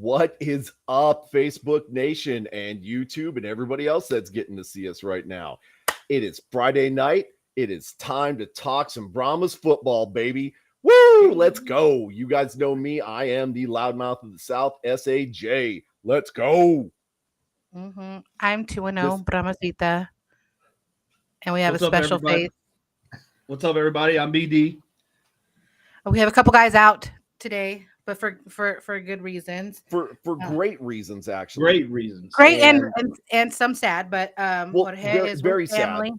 What is up, Facebook Nation and YouTube and everybody else that's getting to see us right now? It is Friday night. It is time to talk some Brahmas football, baby. Woo! Let's go. You guys know me. I am the loudmouth of the South, SAJ. Let's go. I'm 2-0, Brahmasita. And we have What's a up, special everybody? face. What's up, everybody? I'm BD. We have a couple guys out today, but for good reasons. For great reasons, actually. Great reasons. Great and some sad, but Well, Jorge is very with family, sad.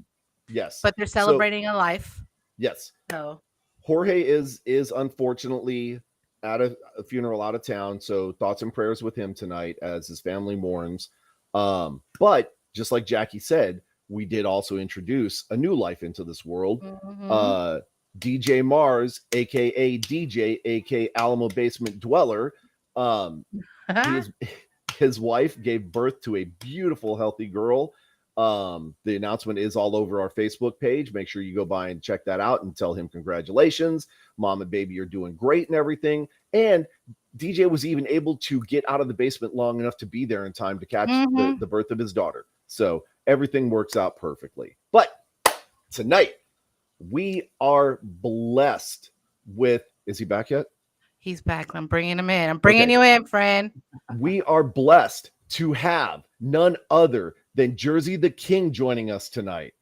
Yes. but they're celebrating a life. Yes. So Jorge is unfortunately at a funeral out of town, so thoughts and prayers with him tonight as his family mourns. But just like Jackie said, we did also introduce a new life into this world. DJ Mars, aka DJ, aka Alamo Basement Dweller. His wife gave birth to a beautiful, healthy girl. The announcement is all over our Facebook page. Make sure you go by and check that out and tell him congratulations. Mom and baby are doing great and everything. And DJ was even able to get out of the basement long enough to be there in time to catch the birth of his daughter. So everything works out perfectly. But tonight, we are blessed with, is he back yet? He's back. I'm bringing him in. I'm bringing you in, friend. We are blessed to have none other than Jersey the King joining us tonight.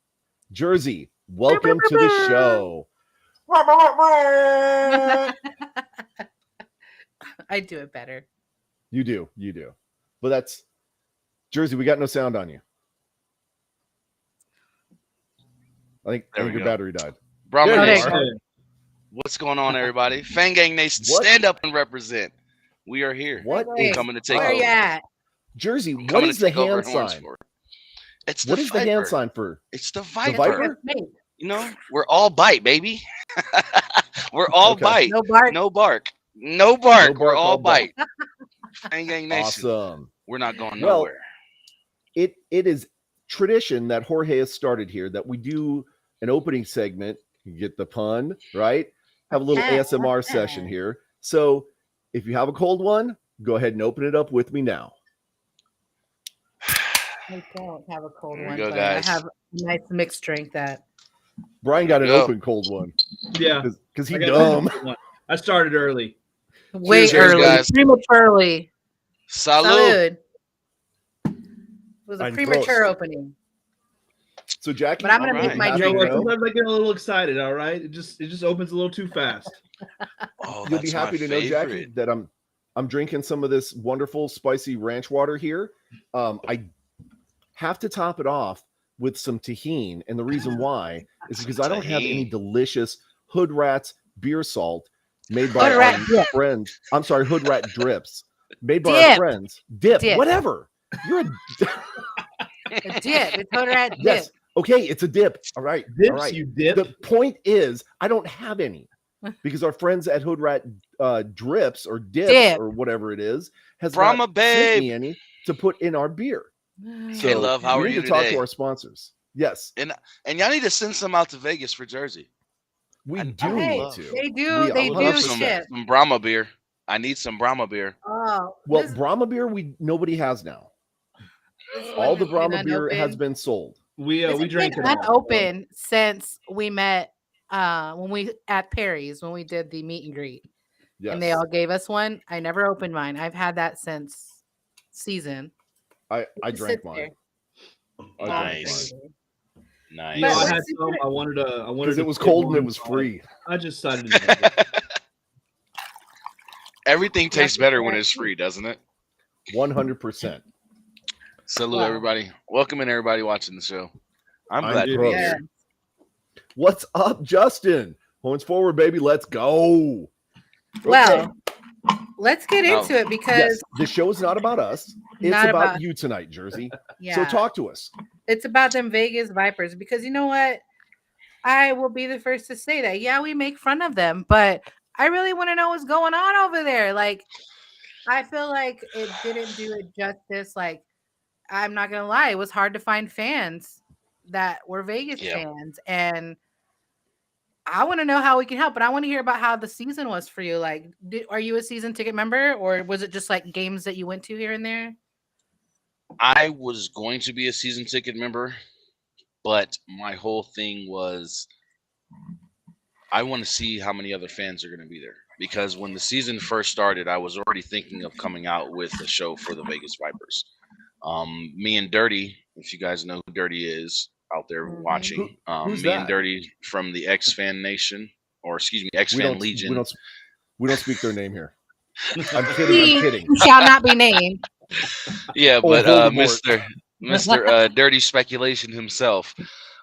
Jersey, welcome to the show. I do it better. You do. But that's Jersey, we got no sound on you. I think your battery died. Brahma There you Nation, go. what's going on, everybody? Fang Gang Nation, stand up and represent. We are here. What Hey, is coming to take Where over? you at? Jersey? What Coming is to the take over hand Horns sign? for. It's What the is the Viper. hand sign for? It's the The Viper. Viper? You know, we're all bite, baby. We're all Okay. bite. No bark. No bark. No bark. No We're bark, all all bite. bite. Fang Gang Nation. Awesome. We're not going Well, nowhere. It is tradition that Jorge has started here that we do an opening segment. You get the pun, right? Have a little ASMR session here. So if you have a cold one, go ahead and open it up with me now. I don't have a cold There we one, go, but guys. I have a nice mixed drink that. Brian got an Go. open cold one Yeah. because he I got dumb. one. I started early. Way Cheers, early, guys. prematurely. Salud. Salud. It was a Ein premature Prost. opening. So Jackie, But I'm gonna All make my right. You know drink. what? Sometimes I get a little excited. All right, it just opens a little too fast. Oh, you'll be that's my happy to know, Jackie, favorite. that I'm drinking some of this wonderful spicy ranch water here. I have to top it off with some tahini, and the reason why is because I don't have any Tahini. delicious Hood Rats beer salt made by Hood our Rat dip. friends. I'm sorry, Hood Rat drips made by our Dip. friends. Dip, Dip. whatever. You're a A dip. It's Hood Rat dip. yes. Okay, it's a dip. All right. Dips, all right. you dip. The point is, I don't have any because our friends at Hood Rat drips or dips Dip. or whatever it is has Brahma not sent me babe. any to put in our beer. So Hey, love, how we are need you to talk today? to our sponsors. Yes, And y'all need to send some out to Vegas for Jersey. we I- do I need love- to. They do. We They love do some- ship. Some Brahma beer. I need some Brahma beer. Oh, Well, this- Brahma beer nobody has now. this All one the has Brahma been beer has unopened. been sold. We This has drank been it all. unopened since we met when we at Perry's when we did the meet and greet. Yes, And they all gave us one. I never opened mine. I've had that since season. I It drank sits mine. there. I drank Nice. mine Nice. You know, I But had let's some. do I wanted because to it was get cold and it one, was so free. I just decided to drink it. Everything tastes That's better when right. it's free, doesn't it? 100%. Salute, Wow. everybody. Welcome in, everybody watching the show. I'm I'm glad to be Gross. Yeah. here. What's up, Justin? Horns forward, baby. Let's go. Well, let's get No. into it because Yes, the show is not about us. It's Not about, about- you tonight, Jersey. yeah, So talk to us. it's about them Vegas Vipers. Because you know what? I will be the first to say that. Yeah, we make fun of them, but I really want to know what's going on over there. Like, I feel like it didn't do it justice. Like, I'm not gonna lie, it was hard to find fans that were Vegas Yeah. fans, and I want to know how we can help, but I want to hear about how the season was for you. Like, are you a season ticket member, or was it just like games that you went to here and there? I was going to be a season ticket member, but my whole thing was I want to see how many other fans are going to be there. Because when the season first started, I was already thinking of coming out with a show for the Vegas Vipers. Me and Dirty, if you guys know who Dirty is out there watching, Who's me and that? Dirty from the X Fan Nation, or excuse me, X We Fan don't Legion. we don't speak their name here. I'm kidding. He I'm kidding. shall not be named. Yeah, Oh, but Voldemort. Mr. Dirty Speculation himself,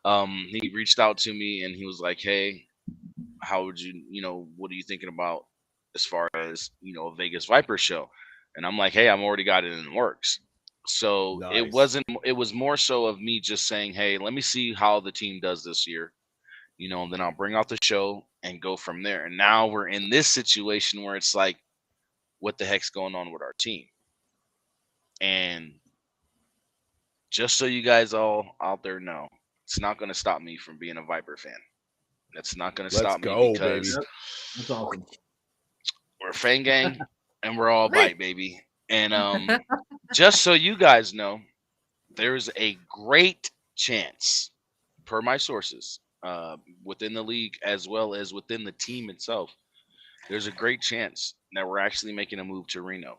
he reached out to me and he was like, "Hey, how would you, what are you thinking about as far as a Vegas Viper show?" And I'm like, "Hey, I'm already got it in the works." So it Nice. was more so of me just saying, "Hey, let me see how the team does this year, and then I'll bring out the show and go from there." And now we're in this situation where it's like, what the heck's going on with our team? And just so you guys all out there know, it's not going to stop me from being a Viper fan. That's not going to Let's stop me go, because baby. That's awesome. we're a fan gang and we're all bite, baby. And just so you guys know, there's a great chance, per my sources, within the league as well as within the team itself, there's a great chance that we're actually making a move to Reno.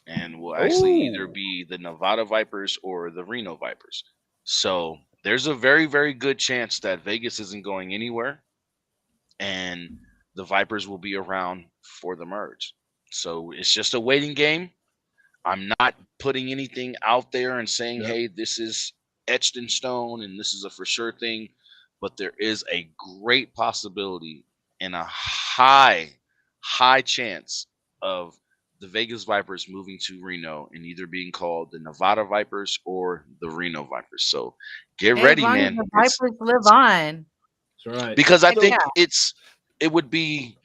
And we'll actually either Ooh. be the Nevada Vipers or the Reno Vipers. So there's a very, very good chance that Vegas isn't going anywhere and the Vipers will be around for the merge. So it's just a waiting game. I'm not putting anything out there and saying, Yep. hey, this is etched in stone and this is a for sure thing. But there is a great possibility and a high, high chance of the Vegas Vipers moving to Reno and either being called the Nevada Vipers or the Reno Vipers. So get Hey, as ready, long as man. the Vipers live on. That's right. Because I Heck think yeah. it would be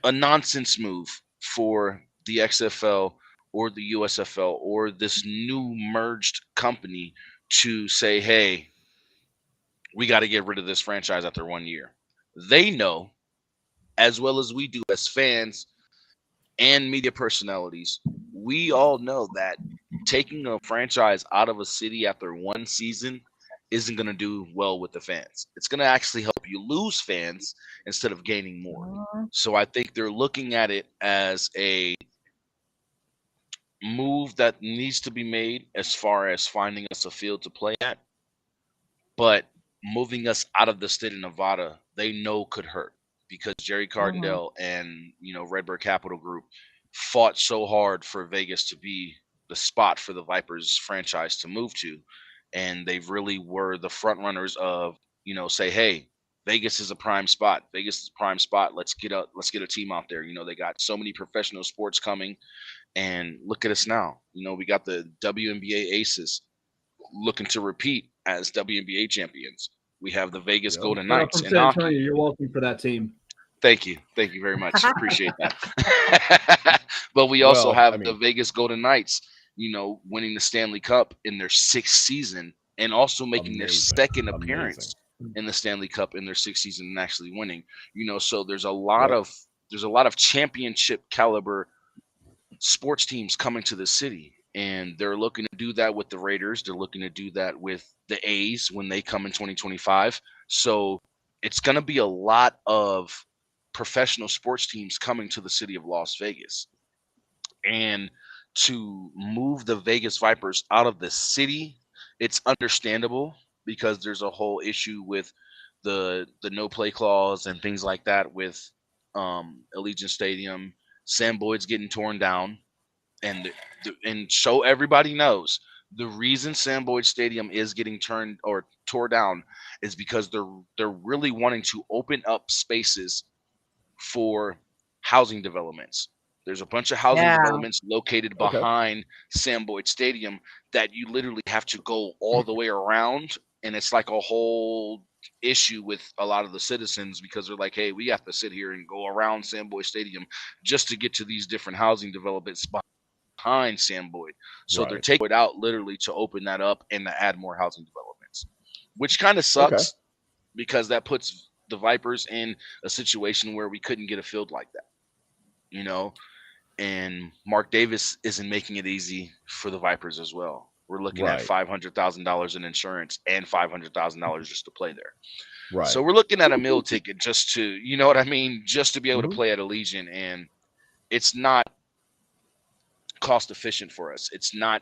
a nonsense move for the XFL or the USFL or this new merged company to say, hey, we got to get rid of this franchise after 1 year. They know, as well as we do as fans and media personalities, we all know that taking a franchise out of a city after one season isn't going to do well with the fans. It's going to actually help you lose fans instead of gaining more. So I think they're looking at it as a move that needs to be made as far as finding us a field to play at, but moving us out of the state of Nevada, they know could hurt because Jerry Cardindale and Redbird Capital Group fought so hard for Vegas to be the spot for the Vipers franchise to move to, and they really were the front runners of say, hey, Vegas is a prime spot. Vegas is a prime spot. Let's get a team out there. They got so many professional sports coming. And look at us now. We got the WNBA Aces looking to repeat as WNBA champions. We have the Vegas Yep. Golden Shout out Knights from in San hockey. Antonio. You're welcome for that team. Thank you very much. Appreciate that. But we also Well, have I the mean- Vegas Golden Knights, winning the Stanley Cup in their sixth season and also making their Amazing. second appearance in the Stanley Cup in their sixth season and actually winning. So there's a lot of championship caliber sports teams coming to the city, and they're looking to do that with the Raiders. They're looking to do that with the A's when they come in 2025. So it's going to be a lot of professional sports teams coming to the city of Las Vegas. And to move the Vegas Vipers out of the city, it's understandable because there's a whole issue with the no play clause and things like that with Allegiant Stadium. Sam Boyd's getting torn down, and so everybody knows the reason Sam Boyd Stadium is getting tore down is because they're really wanting to open up spaces for housing developments. There's a bunch of housing developments located Okay. behind Sam Boyd Stadium that you literally have to go all the way around, and it's like a whole issue with a lot of the citizens because they're like, hey, we have to sit here and go around Sam Boyd Stadium just to get to these different housing developments behind Sam Boyd. So they're Right. taking it out literally to open that up and to add more housing developments, which kind of sucks because that puts the Vipers in a situation where we couldn't get a field like that, you know. And Mark Davis isn't making it easy for the Vipers as well. We're looking at $500,000 in insurance and $500,000 just to play there. Right. So we're looking at a meal ticket just to, you know what I mean, just to be able to play at Allegiant, and it's not cost efficient for us. It's not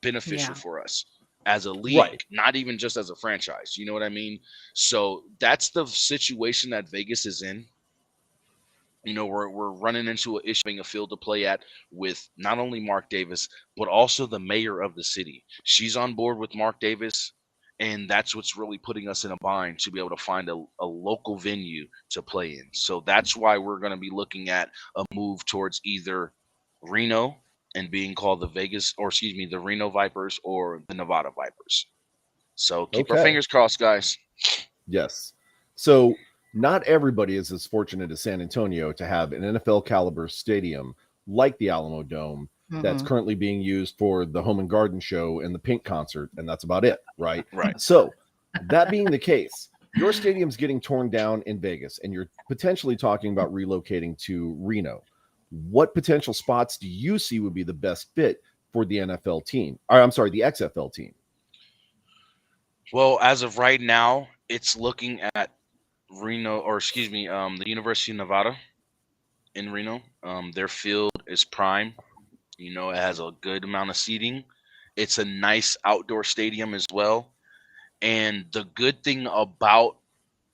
beneficial for us as a league, not even just as a franchise. You know what I mean? So that's the situation that Vegas is in. You know, we're running into an issue, a field to play at with not only Mark Davis, but also the mayor of the city. She's on board with Mark Davis, and that's what's really putting us in a bind to be able to find a local venue to play in. So that's why we're going to be looking at a move towards either Reno and being called the Reno Vipers or the Nevada Vipers. So keep our fingers crossed, guys. Yes. So not everybody is as fortunate as San Antonio to have an NFL caliber stadium like the Alamo Dome that's currently being used for the Home and Garden show and the Pink concert, and that's about it, right? Right. So that being the case, your stadium's getting torn down in Vegas, and you're potentially talking about relocating to Reno. What potential spots do you see would be the best fit for the NFL team? Or I'm sorry, the XFL team. Well, as of right now, it's looking at the University of Nevada in Reno. Their field is prime. You know, it has a good amount of seating. It's a nice outdoor stadium as well. And the good thing about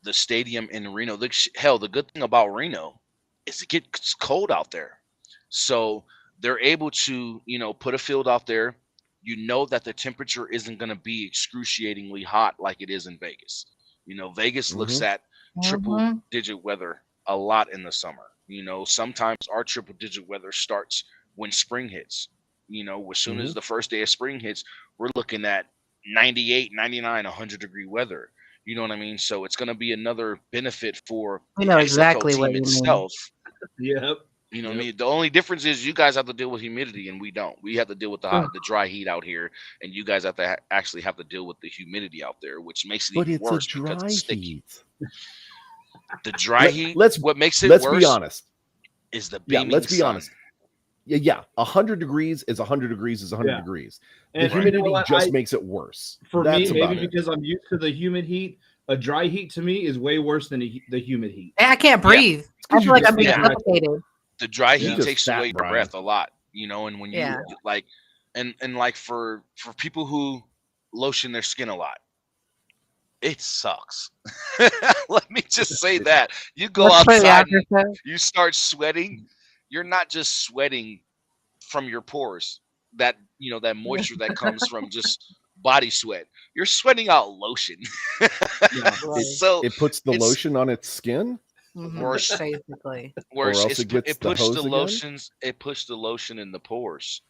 the stadium in Reno, the good thing about Reno is it gets cold out there. So they're able to, you know, put a field out there. You know that the temperature isn't going to be excruciatingly hot like it is in Vegas. You know, Vegas looks at triple digit weather a lot in the summer. You know, sometimes our triple digit weather starts when spring hits. You know, as soon as the first day of spring hits, we're looking at 98, 99, 100-degree weather. You know what I mean? So it's going to be another benefit for we know exactly XFL what team you itself. Yep. You know what I mean? The only difference is you guys have to deal with humidity and we don't. We have to deal with the dry heat out here, and you guys have to actually have to deal with the humidity out there, which makes it even worse because it's sticky. The dry heat. What makes it worse? Let's be honest. Is the beaming let's be sun. honest. Yeah, 100 degrees is 100 degrees is 100 degrees. The And humidity just makes it worse. For That's me, maybe it. because I'm used to the humid heat, a dry heat to me is way worse than the humid heat. I can't breathe. I feel like I'm being suffocated. The dry heat Just takes fat, away your Brian. breath a lot, you know, and when you like, and like for people who lotion their skin a lot, it sucks. Let me just say that. You go outside, you start sweating. You're not just sweating from your pores, that, you know, that moisture that comes from just body sweat. You're sweating out lotion. So it puts the lotion on its skin. Worse, basically. Worse, or else it pushed the lotions. It pushed the lotion in the pores.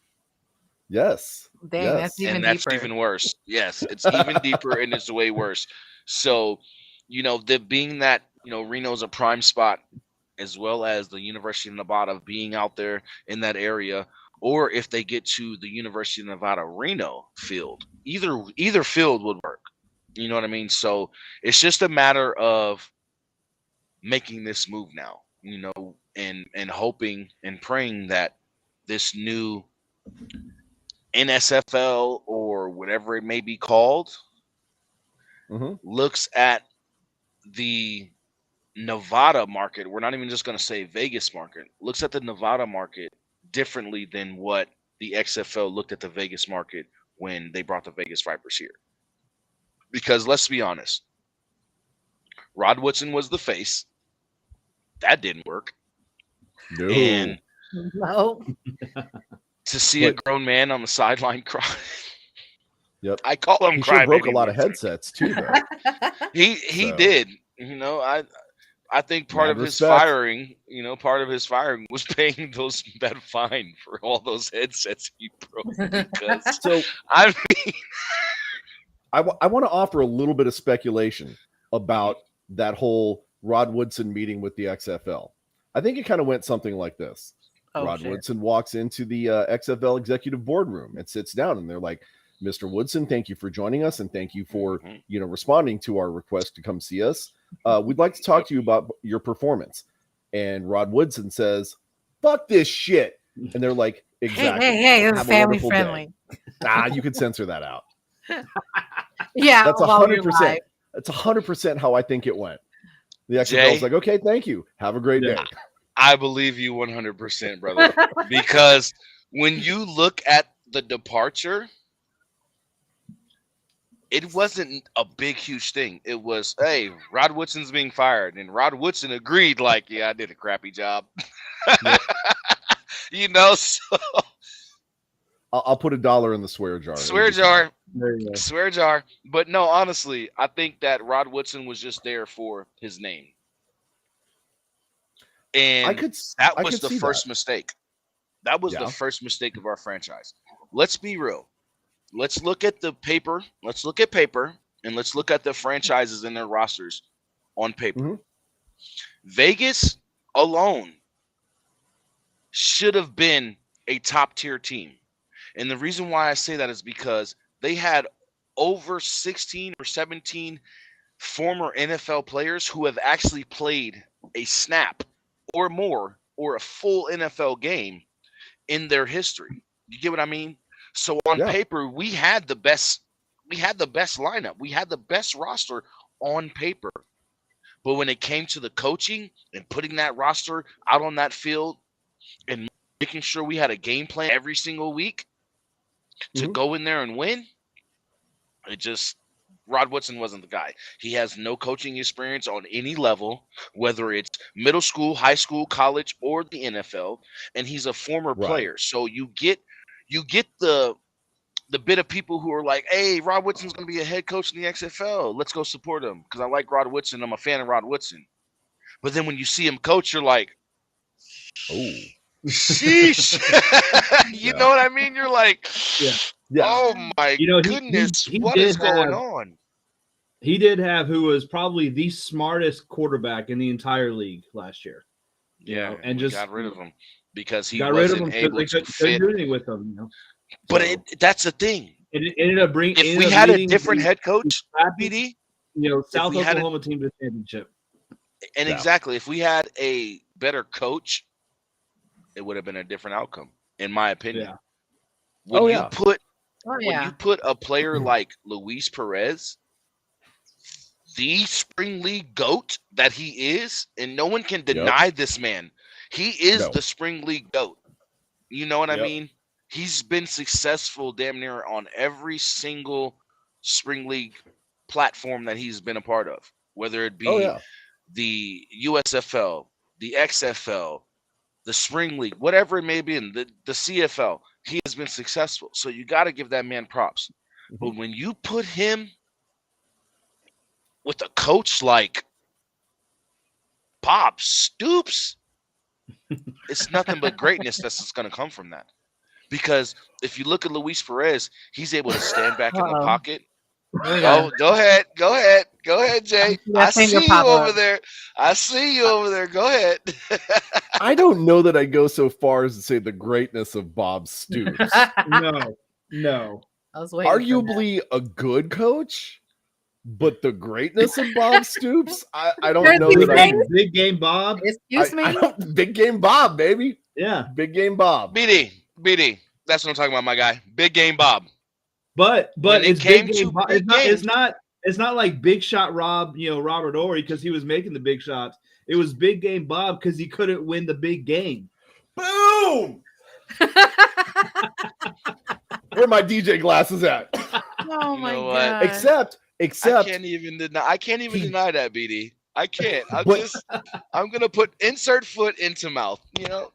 Yes. Dang, yes. that's even That's deeper. even worse. Yes, it's even deeper and it's way worse. So, you know, being that, you know, Reno's a prime spot, as well as the University of Nevada being out there in that area, or if they get to the University of Nevada Reno field, either field would work. You know what I mean? So it's just a matter of making this move now, you know, and hoping and praying that this new NSFL or whatever it may be called looks at the Nevada market. We're not even just going to say Vegas market. Looks at the Nevada market differently than what the XFL looked at the Vegas market when they brought the Vegas Vipers here. Because let's be honest, Rod Woodson was the face. That didn't work. No. And No. to see a grown man on the sideline cry. Yep. I call him He cry. sure broke a lot of headsets too, though. He did. You know, I think part of his firing was paying that fine for all those headsets he broke. Because So I mean, I want to offer a little bit of speculation about that whole Rod Woodson meeting with the XFL. I think it kind of went something like this. Rod Woodson walks into the XFL executive boardroom and sits down, and they're like, "Mr. Woodson, thank you for joining us, and thank you for responding to our request to come see us. We'd like to talk to you about your performance. And Rod Woodson says, fuck this shit. And they're like, exactly. Hey, it's Have a family wonderful day." friendly. You can censor that out. Yeah, That's while we're 100%. live. That's 100% how I think it went. The XFL Jay? was like, okay, thank you. Have a great Yeah. day. I believe you 100%, brother. Because when you look at the departure, it wasn't a big, huge thing. It was, hey, Rod Woodson's being fired. And Rod Woodson agreed, like, yeah, I did a crappy job. Yep. You know, so I'll put $1 in the swear jar. swear jar. There you go. Swear jar. But no, honestly, I think that Rod Woodson was just there for his name. And that I was could the see first that. mistake. That was Yeah. the first mistake of our franchise. Let's be real. Let's look at the paper. Let's look at paper and let's look at the franchises and their rosters on paper. Mhm. Vegas alone should have been a top tier team. And the reason why I say that is because they had over 16 or 17 former NFL players who have actually played a snap or more or a full NFL game in their history. You get what I mean? So on Yeah. paper, we had the best lineup. We had the best roster on paper. But when it came to the coaching and putting that roster out on that field and making sure we had a game plan every single week to Mhm. go in there and win, Rod Woodson wasn't the guy. He has no coaching experience on any level, whether it's middle school, high school, college, or the NFL, and he's a former Right. player. So you get the bit of people who are like, hey, Rod Woodson's going to be a head coach in the XFL. Let's go support him because I like Rod Woodson. I'm a fan of Rod Woodson. But then when you see him coach, you're like, Oh, sheesh. You Yeah. know what I mean? You're like, Yeah. yeah. oh my You know, he goodness, he what did is going have- on? He did have who was probably the smartest quarterback in the entire league last year. You Yeah, know, and we just got rid of him because he got rid of wasn't him because able they to couldn't fit. do anything with him. You know, But So, that's the thing. it ended up bringing. If we had a different head coach, happy, BD, South we had a- Oklahoma team to the championship. and Yeah. exactly, if we had a better coach, it would have been a different outcome, in my opinion. Yeah. When Oh, you yeah. put Oh when yeah. you put a player like Luis Perez, the spring league GOAT that he is, and no one can deny this man. He is No. the spring league GOAT. You know what I Yep. mean? He's been successful damn near on every single spring league platform that he's been a part of, whether it be Oh, yeah. the USFL, the XFL, the spring league, whatever it may be, in the CFL. He has been successful. So you got to give that man props. But when you put him with a coach like Bob Stoops, it's nothing but greatness that's going to come from that. Because if you look at Luis Perez, he's able to stand back in the Uh-oh. pocket. There we go. Oh, go ahead, Jay. That I see finger you pop over up. there. I see you over there. Go ahead. I don't know that I go so far as to say the greatness of Bob Stoops. No. I was waiting. for that. Arguably a good coach, but the greatness of Bob Stoops, I don't There's know these that I, things- Big game, Bob. Excuse me. I don't, big game Bob, baby. Yeah, Big game Bob. BD. That's what I'm talking about, my guy. Big game Bob. but When it it's came big to game. Bob. big It's not like big shot Rob. Robert Ory because he was making the big shots. It was big game Bob because he couldn't win the big game. Boom! Where are my DJ glasses at? Oh You my know what? god. Except I can't even he- deny that, BD. I can't. But- I'm gonna put insert foot into mouth. Just,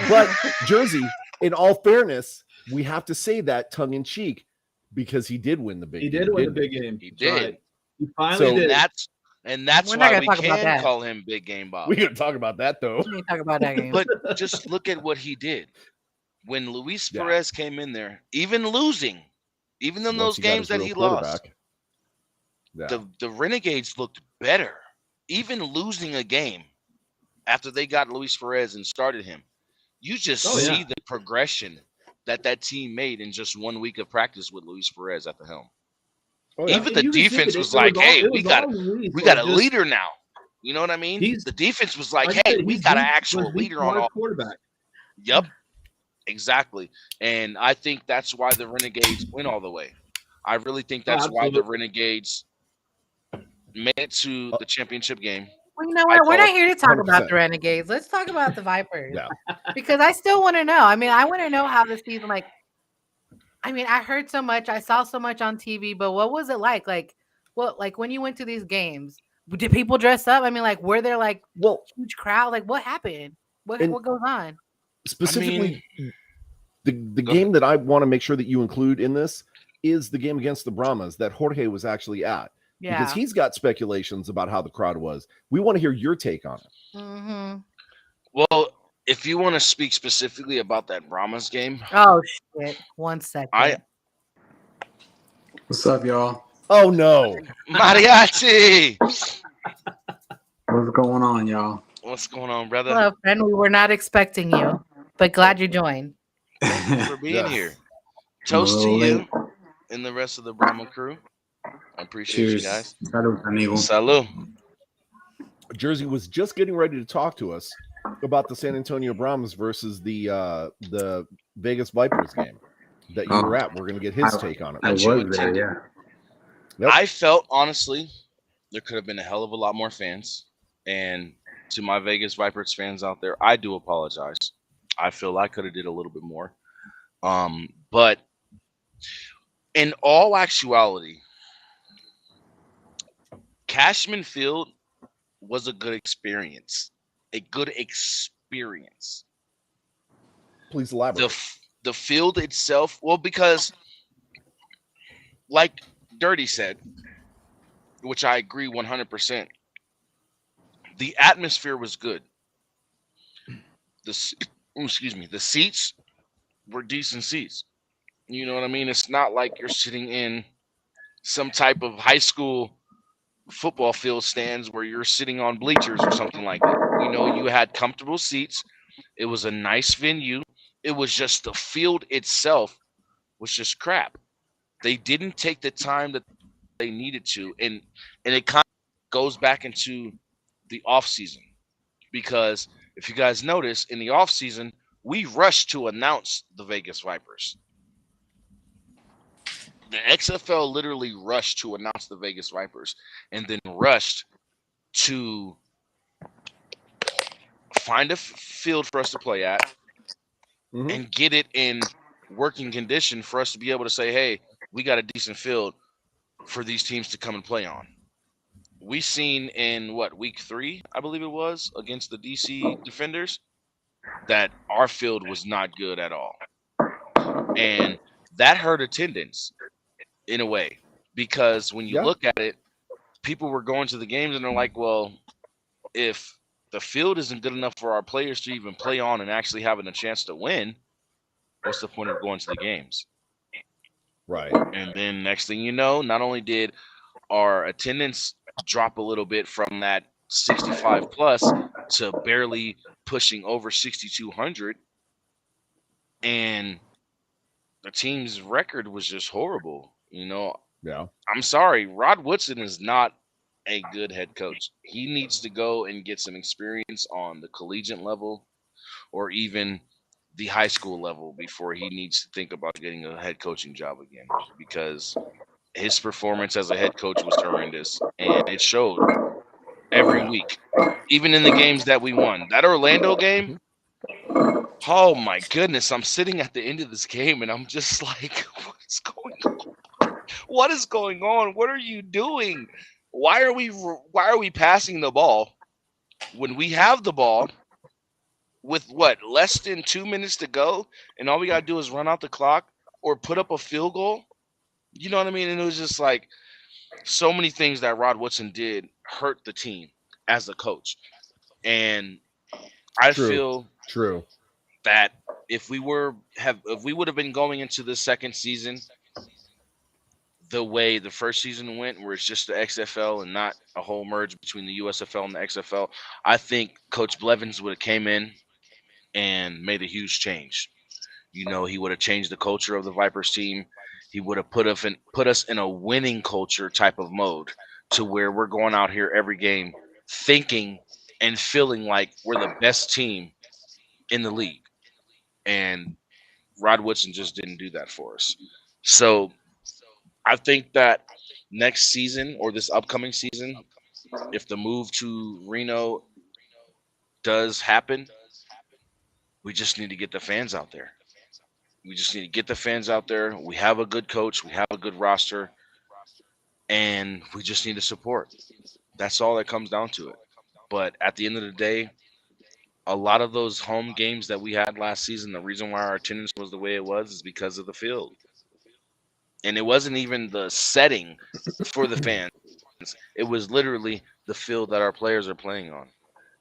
but Jersey, in all fairness, we have to say that tongue in cheek because he did win the big He game. did win the didn't big game. He That's did. right. He finally So did. that's We're not why gonna we talk about can that. call him Big Game Bob. We're gonna talk about that though. We need to talk about that game. But just look at what he did when Luis Yeah. Perez came in there, even losing, even in Once those he got games his that real he lost. quarterback. Yeah. The Renegades looked better, even losing a game after they got Luis Perez and started him. You just Oh, see yeah. the progression that team made in just 1 week of practice with Luis Perez at the helm. Oh, yeah. Even And the you can see defense it. was It like, all- "Hey, it we was got all Luis, we like, got a just- leader now." You know what I mean? He's- The defense was like, I "Hey, said, we he's got an the- actual was the leader on smart all." quarterback. Yep, exactly. And I think that's why the Renegades went all the way. I really think Oh, that's why the absolutely. Renegades made it to the championship game. Well, you know I what? We're call not it here to talk about 100%. the Renegades. Let's talk about the Vipers. Yeah. Because I still want to know. I mean, I want to know how the season, like, I mean, I heard so much, I saw so much on TV, but what was it like? Like, what, like when you went to these games, did people dress up? I mean, like, were there like Well, huge crowd? Like, what happened? What And- what goes on? specifically, the Go game that I want to make sure that you include in this is the game against the Brahmas that Jorge was actually at. Yeah. Because he's got speculations about how the crowd was. We want to hear your take on it. Mm-hmm. Well, if you want to speak specifically about that Brahmas game, Oh shit! 1 second. What's up, y'all? Oh, no. Mariachi, What's going on, y'all? what's going on, brother? Hello, friend. We were not expecting you, but glad you joined. Thanks for being Yes. here. I'm a Toast to little you late. and the rest of the Brahma crew. I appreciate Cheers. you guys. Salud, amigo. Salud. Jersey was just getting ready to talk to us about the San Antonio Brahmas versus the Vegas Vipers game that you Oh. were at. We're going to get his I- take on it. I That was you there, attended. yeah. Yep. I felt honestly there could have been a hell of a lot more fans. And to my Vegas Vipers fans out there, I do apologize. I feel I could have did a little bit more. But in all actuality, Cashman Field was a good experience. A good experience. Please elaborate. The field itself, well, because like Dirty said, which I agree 100%, the atmosphere was good. The seats were decent seats. You know what I mean? It's not like you're sitting in some type of high school football field stands where you're sitting on bleachers or something like that. You know, you had comfortable seats. It was a nice venue. It was just the field itself was just crap. They didn't take the time that they needed to, and it kind of goes back into the off season, because if you guys notice, in the off season we rushed to announce the Vegas Vipers. The XFL literally rushed to announce the Vegas Vipers, and then rushed to find a field for us to play at Mhm. and get it in working condition for us to be able to say, hey, we got a decent field for these teams to come and play on. We seen in week 3, I believe it was, against the DC Defenders, that our field was not good at all. And that hurt attendance in a way, because when you Yeah. look at it, people were going to the games and they're like, well, if the field isn't good enough for our players to even play on and actually having a chance to win, what's the point of going to the games? Right. And then next thing you know, not only did our attendance drop a little bit from that 65 plus to barely pushing over 6,200, and the team's record was just horrible. You know, Yeah. I'm sorry, Rod Woodson is not a good head coach. He needs to go and get some experience on the collegiate level or even the high school level before he needs to think about getting a head coaching job again, because his performance as a head coach was horrendous, and it showed every week, even in the games that we won. That Orlando game, oh my goodness, I'm sitting at the end of this game and I'm just like, what is going on? What is going on? What are you doing? Why are we passing the ball when we have the ball with less than 2 minutes to go, and all we got to do is run out the clock or put up a field goal? You know what I mean? And it was just like so many things that Rod Woodson did hurt the team as a coach. And I feel True. that if we would have been going into the second season the way the first season went, where it's just the XFL and not a whole merge between the USFL and the XFL, I think Coach Blevins would have came in and made a huge change. You know, he would have changed the culture of the Vipers team. He would have put us in a winning culture type of mode to where we're going out here every game thinking and feeling like we're the best team in the league. And Rod Woodson just didn't do that for us. So I think that next season or this upcoming season, if the move to Reno does happen, we just need to get the fans out there. We just need to get the fans out there. We have a good coach. We have a good roster. And we just need to support. That's all that comes down to it. But at the end of the day, a lot of those home games that we had last season, the reason why our attendance was the way it was is because of the field. And it wasn't even the setting for the fans. It was literally the field that our players are playing on.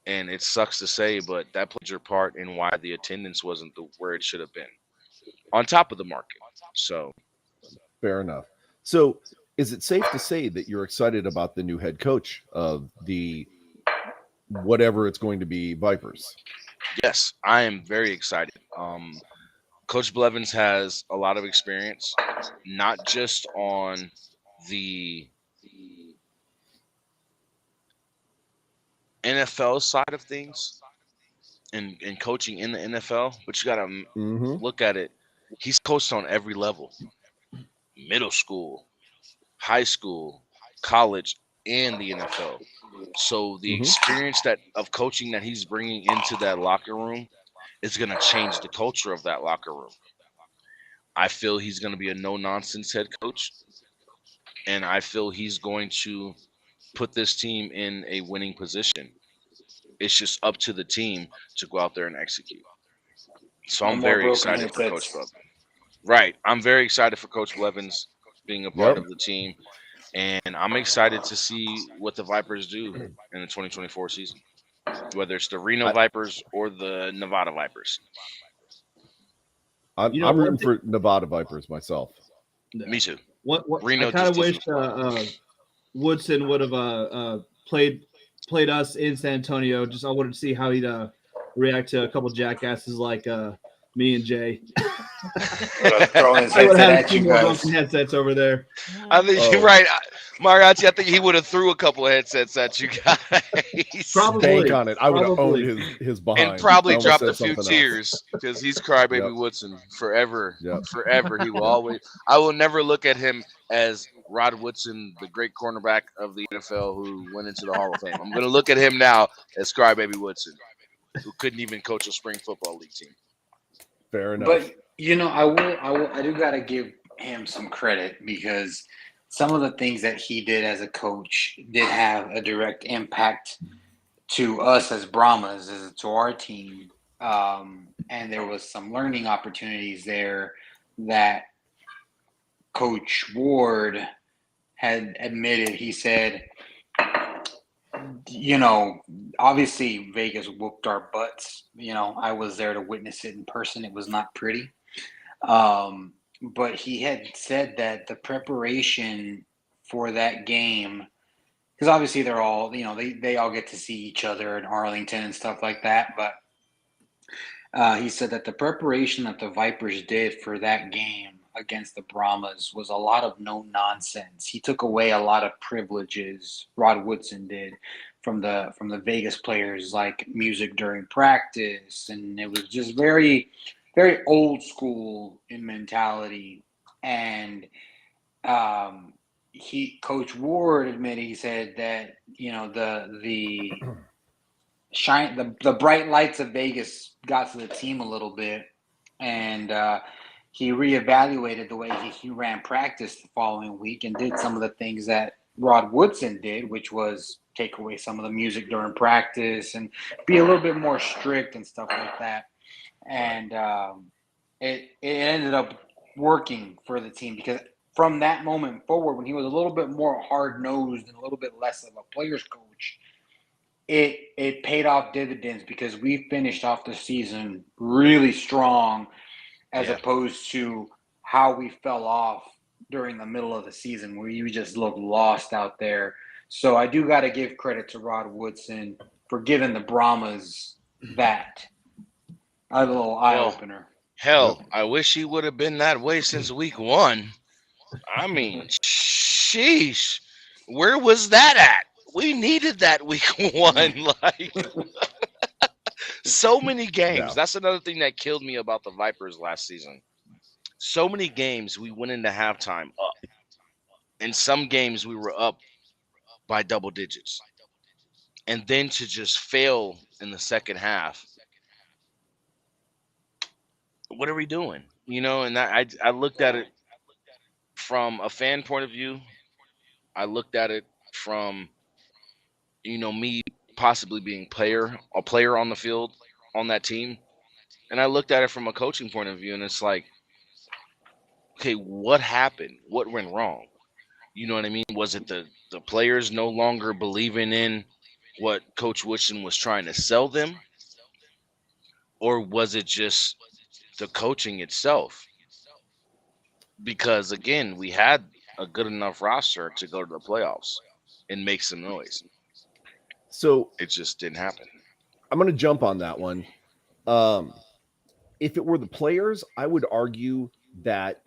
And it sucks to say, but that played your part in why the attendance wasn't where it should have been. On top of the market. So fair enough. So is it safe to say that you're excited about the new head coach of the whatever it's going to be Vipers? Yes, I am very excited. Coach Blevins has a lot of experience, not just on the NFL side of things and coaching in the NFL, but you got to look at it. He's coached on every level, middle school, high school, college, and the NFL. So the experience of coaching that he's bringing into that locker room is going to change the culture of that locker room. I feel he's going to be a no-nonsense head coach, and I feel he's going to put this team in a winning position. It's just up to the team to go out there and execute. So I'm very excited for Coach Blevins. Right. I'm very excited for Coach Blevins being a part of the team. And I'm excited to see what the Vipers do in the 2024 season, whether it's the Reno Vipers or the Nevada Vipers. I'm rooting for Nevada Vipers myself. Me too. Reno I kind of wish Woodson would have played us in San Antonio. I wanted to see how he'd react to a couple jackasses like me and Jay. Throwing his headset at you guys. Headsets over there. I think you're right, Mariachi. I think he would have threw a couple of headsets at you guys. Probably. Bank on it. I would have owned his behind. And probably dropped a few tears because he's Crybaby Woodson forever. Forever. He will always. I will never look at him as Rod Woodson, the great cornerback of the NFL who went into the Hall of Fame. I'm going to look at him now as Crybaby Woodson, who couldn't even coach a spring football league team. Fair enough. But I do gotta give him some credit because some of the things that he did as a coach did have a direct impact to us as Brahmas, to our team. And there was some learning opportunities there that Coach Ward had admitted. He said, obviously Vegas whooped our butts. I was there to witness it in person. It was not pretty. But he had said that the preparation for that game, because obviously they're all, they all get to see each other in Arlington and stuff like that. But he said that the preparation that the Vipers did for that game against the Brahmas was a lot of no nonsense. He took away a lot of privileges, Rod Woodson did, from the Vegas players, like music during practice, and it was just very, very old school in mentality. And Coach Ward admitted, he said that the bright lights of Vegas got to the team a little bit, and he reevaluated the way he ran practice the following week and did some of the things that Rod Woodson did, which was take away some of the music during practice and be a little bit more strict and stuff like that. And it ended up working for the team because from that moment forward, when he was a little bit more hard-nosed and a little bit less of a player's coach, it paid off dividends because we finished off the season really strong as opposed to how we fell off during the middle of the season where you just looked lost out there. So I do got to give credit to Rod Woodson for giving the Brahmas that. A little eye-opener. Hell, I wish he would have been that way since week one. I mean, sheesh. Where was that at? We needed that week one. Like so many games. Yeah. That's another thing that killed me about the Vipers last season. So many games we went into halftime up. In some games we were up by double digits. And then to just fail in the second half. What are we doing? And I looked at it from a fan point of view. I looked at it from me possibly being a player on the field on that team, and I looked at it from a coaching point of view, and it's like, okay, what happened? What went wrong? You know what I mean? Was it the players no longer believing in what Coach Woodson was trying to sell them, or was it just the coaching itself? Because again, we had a good enough roster to go to the playoffs and make some noise. So It just didn't happen. I'm going to jump on that one. If it were the players, I would argue that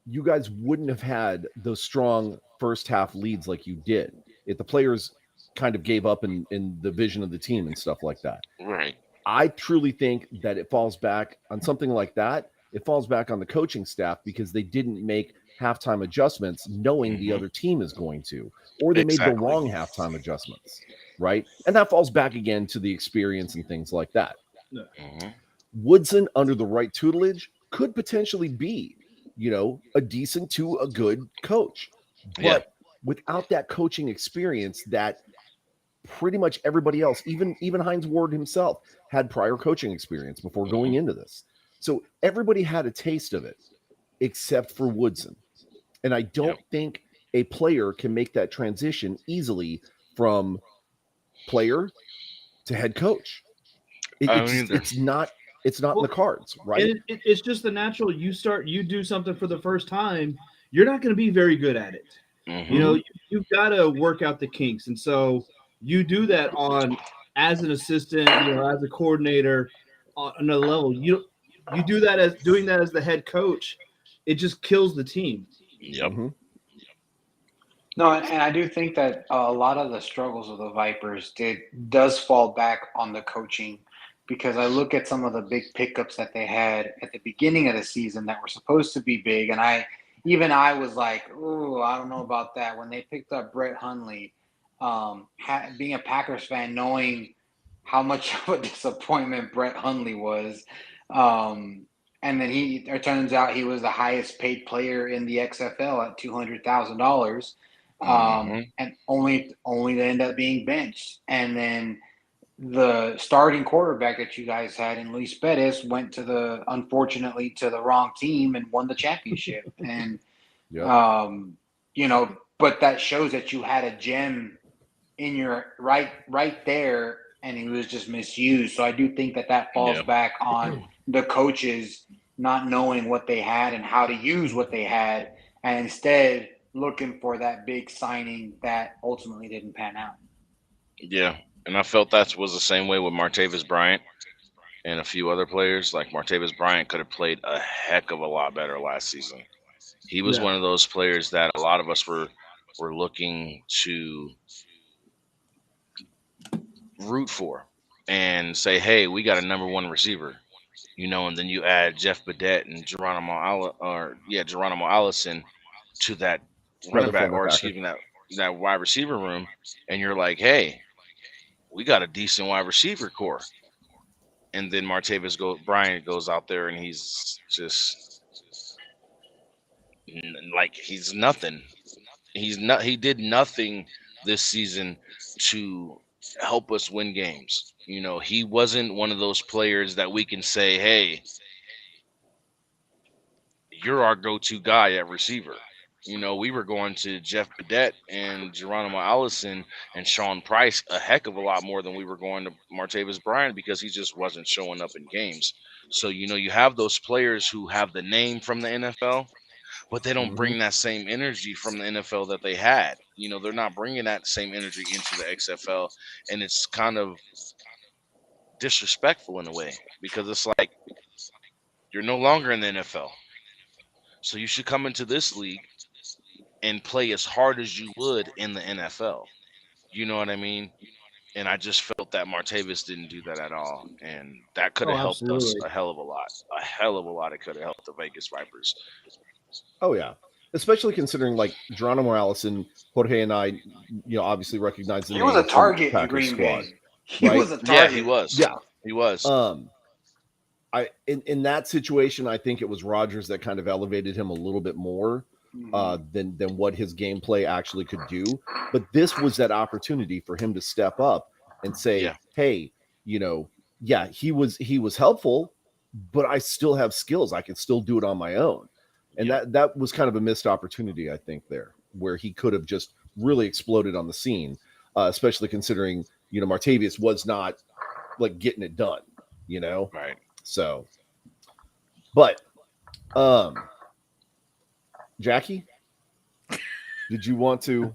you guys wouldn't have had those strong first half leads like you did if the players kind of gave up in the vision of the team and stuff like that. Right. I truly think that it falls back on something like that. It falls back on the coaching staff because they didn't make halftime adjustments knowing the other team is going to, or they made the Exactly. wrong halftime adjustments, right? And that falls back again to the experience and things like that. Mhm. Woodson, under the right tutelage, could potentially be, a decent to a good coach. But Yeah. without that coaching experience that pretty much everybody else, even Hines Ward himself, had prior coaching experience before going into this. So everybody had a taste of it except for Woodson. And I don't think a player can make that transition easily from player to head coach. I don't either. It's not in the cards, right? And it's just the natural. You do something for the first time, you're not going to be very good at it. Mhm. You've got to work out the kinks, and so you do that as an assistant, as a coordinator on another level. You do that as doing that as the head coach. It just kills the team. Yep. Mhm. No, and I do think that a lot of the struggles of the Vipers does fall back on the coaching, because I look at some of the big pickups that they had at the beginning of the season that were supposed to be big, and I was like, "Ooh, I don't know about that." When they picked up Brett Hundley, being a Packers fan, knowing how much of a disappointment Brett Hundley was, and then it turns out he was the highest paid player in the XFL at $200,000. Mhm. And only to end up being benched. And then the starting quarterback that you guys had in Luis Perez went unfortunately to the wrong team and won the championship. And Yep. but that shows that you had a gem in your right there, and he was just misused. So I do think that falls Yeah. back on the coaches not knowing what they had and how to use what they had, and instead looking for that big signing that ultimately didn't pan out. Yeah. And I felt that was the same way with Martavis Bryant and a few other players. Like Martavis Bryant could have played a heck of a lot better last season. He was Yeah. one of those players that a lot of us were looking to root for and say, "Hey, we got a number one receiver." And then you add Jeff Badette and Geronimo Allison to that running Another back, former or Packer. excuse me, that wide receiver room, and you're like, "Hey, we got a decent wide receiver core." And then Bryant goes out there and he's just like he's nothing. He did nothing this season to help us win games. He wasn't one of those players that we can say, "Hey, you're our go-to guy at receiver." We were going to Jeff Badette and Geronimo Allison and Sean Price a heck of a lot more than we were going to Martavis Bryant, because he just wasn't showing up in games. So, you have those players who have the name from the NFL, but they don't bring that same energy from the NFL that they had. They're not bringing that same energy into the XFL, and it's kind of disrespectful in a way, because it's like you're no longer in the NFL. So you should come into this league and play as hard as you would in the NFL. You know what I mean? And I just felt that Martavis didn't do that at all, and that could have Oh, helped us absolutely. a hell of a lot. A hell of a lot. It could have helped the Vegas Vipers. Oh yeah, especially considering like Geronimo Allison, Jorge, and I, obviously recognize the He was a names from target in Packers Green squad. Bay. He right? was a Yeah, target. he was. Yeah. He was. I in that situation, I think it was Rodgers that kind of elevated him a little bit more than what his gameplay actually could do. But this was that opportunity for him to step up and say, Yeah. "Hey, he was helpful, but I still have skills. I can still do it on my own." And that was kind of a missed opportunity, I think, there, where he could have just really exploded on the scene, especially considering Martavius was not like getting it done, Right. So, but Jackie, did you want to?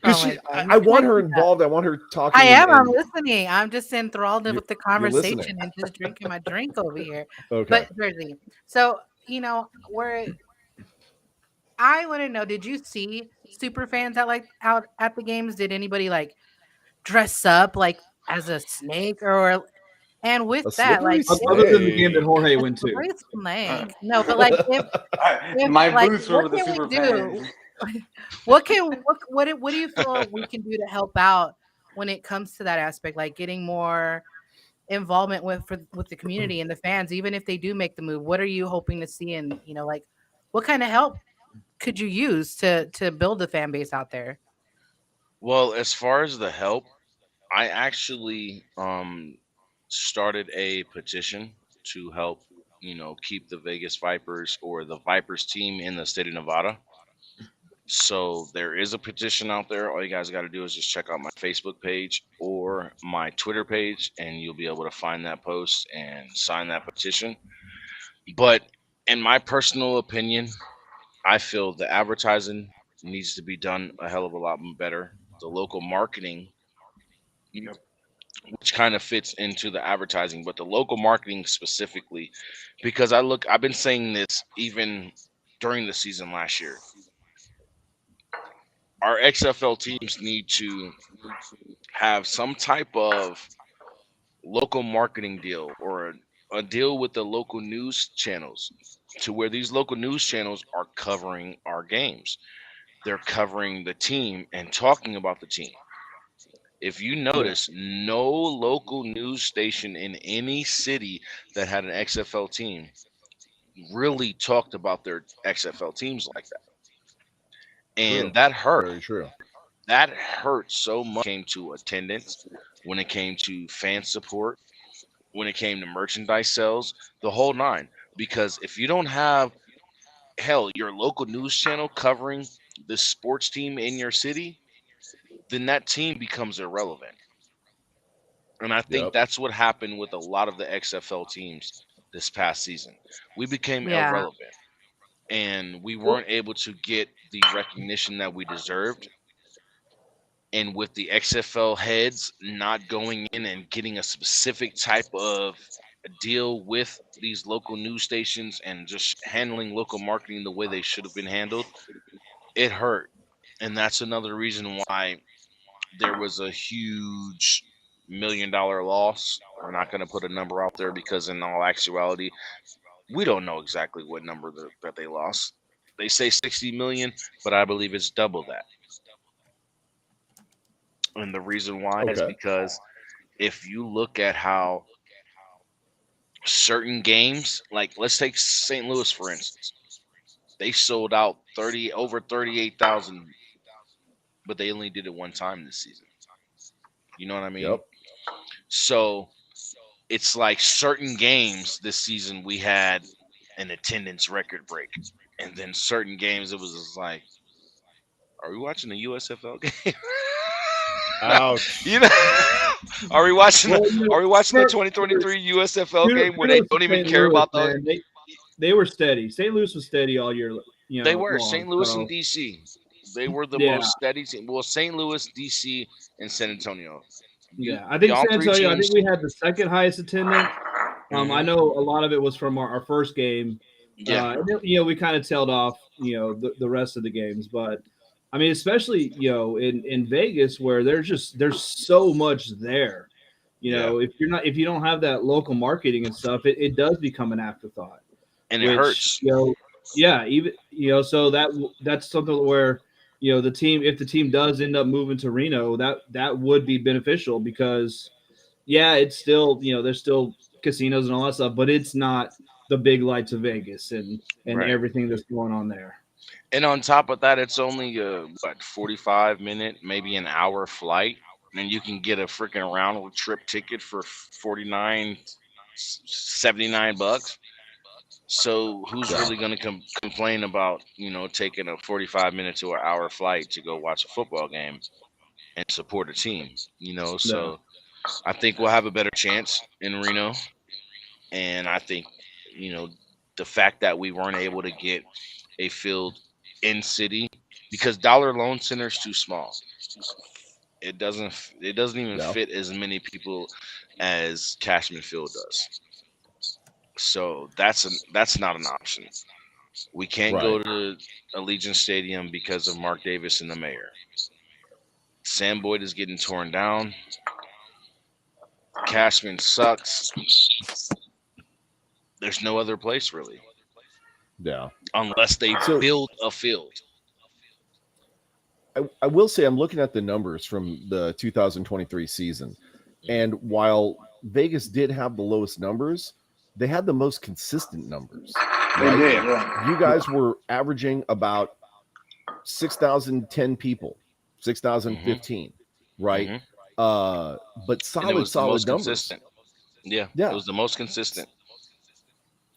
Because I want her involved. I want her talking. I am. I'm listening. I'm just enthralled with the conversation listening. and just drinking my drink over here. Okay. But Jersey, so I want to know: did you see super fans out at the games? Did anybody like dress up like as a snake or? And with that, like other than the game that Jorge went to, snake. No, but like if my like, boots were what the can super we do? fans. What do you feel we can do to help out when it comes to that aspect, like getting more involvement with the community and the fans, even if they do make the move? What are you hoping to see, and like what kind of help could you use to build the fan base out there? Well, as far as the help, I actually started a petition to help keep the Vegas Vipers or the Vipers team in the state of Nevada. So there is a petition out there. All you guys got to do is just check out my Facebook page or my Twitter page, and you'll be able to find that post and sign that petition. But in my personal opinion, I feel the advertising needs to be done a hell of a lot better. The local marketing, which kind of fits into the advertising, but the local marketing specifically, because I've been saying this even during the season last year. Our XFL teams need to have some type of local marketing deal or a deal with the local news channels to where these local news channels are covering our games. They're covering the team and talking about the team. If you notice, no local news station in any city that had an XFL team really talked about their XFL teams like that. And that hurt. Very true. That hurt so much when it came to attendance, when it came to fan support, when it came to merchandise sales, the whole nine. Because if you don't have, your local news channel covering the sports team in your city, then that team becomes irrelevant. And I think that's what happened with a lot of the XFL teams this past season. We became irrelevant. And we weren't able to get the recognition that we deserved. And with the XFL heads not going in and getting a specific type of deal with these local news stations and just handling local marketing the way they should have been handled, it hurt. And that's another reason why there was a huge $1 million loss. We're not going to put a number out there because in all actuality, we don't know exactly what number that they lost. They say 60 million, but I believe it's double that. And the reason why is because if you look at how certain games, like let's take St. Louis for instance, they sold out over 38,000, but they only did it one time this season. You know what I mean? Yep. So it's like certain games this season we had an attendance record break, and then certain games it was just like, are we watching the USFL game? Ouch. Are we watching the 2023 USFL game where they don't even care about the? They were steady. St. Louis was steady all year. They were long, St. Louis and DC. They were the most steady team. Well, St. Louis, DC, and San Antonio. Yeah, I think San Antonio. I think we had the second highest attendance. I know a lot of it was from our first game And then, we kind of tailed off, the rest of the games. But I mean, especially in Vegas where there's so much there. If you don't have that local marketing and stuff, it does become an afterthought, and it hurts. Yeah, even so that's something where the team, if the team does end up moving to Reno, that would be beneficial because it's still there's still casinos and all that stuff, but it's not the big lights of Vegas and Right. everything that's going on there. And on top of that, it's only 45-minute, maybe an hour flight, and you can get a freaking round trip ticket for $79. So who's really going to complain about taking a 45-minute to an hour flight to go watch a football game and support a team? So I think we'll have a better chance in Reno, and I think the fact that we weren't able to get a field in city because Dollar Loan Center is too small. It doesn't even fit as many people as Cashman Field does. So that's not an option. We can't go to Allegiant Stadium because of Mark Davis and the mayor. Sam Boyd is getting torn down. Cashman sucks. There's no other place really. Yeah. Unless they build a field. I will say I'm looking at the numbers from the 2023 season. And while Vegas did have the lowest numbers, they had the most consistent numbers. Right? They did, yeah. You guys were averaging about 6,010 people, 6,015, right? Mm-hmm. But solid numbers. Consistent. Yeah, it was the most consistent.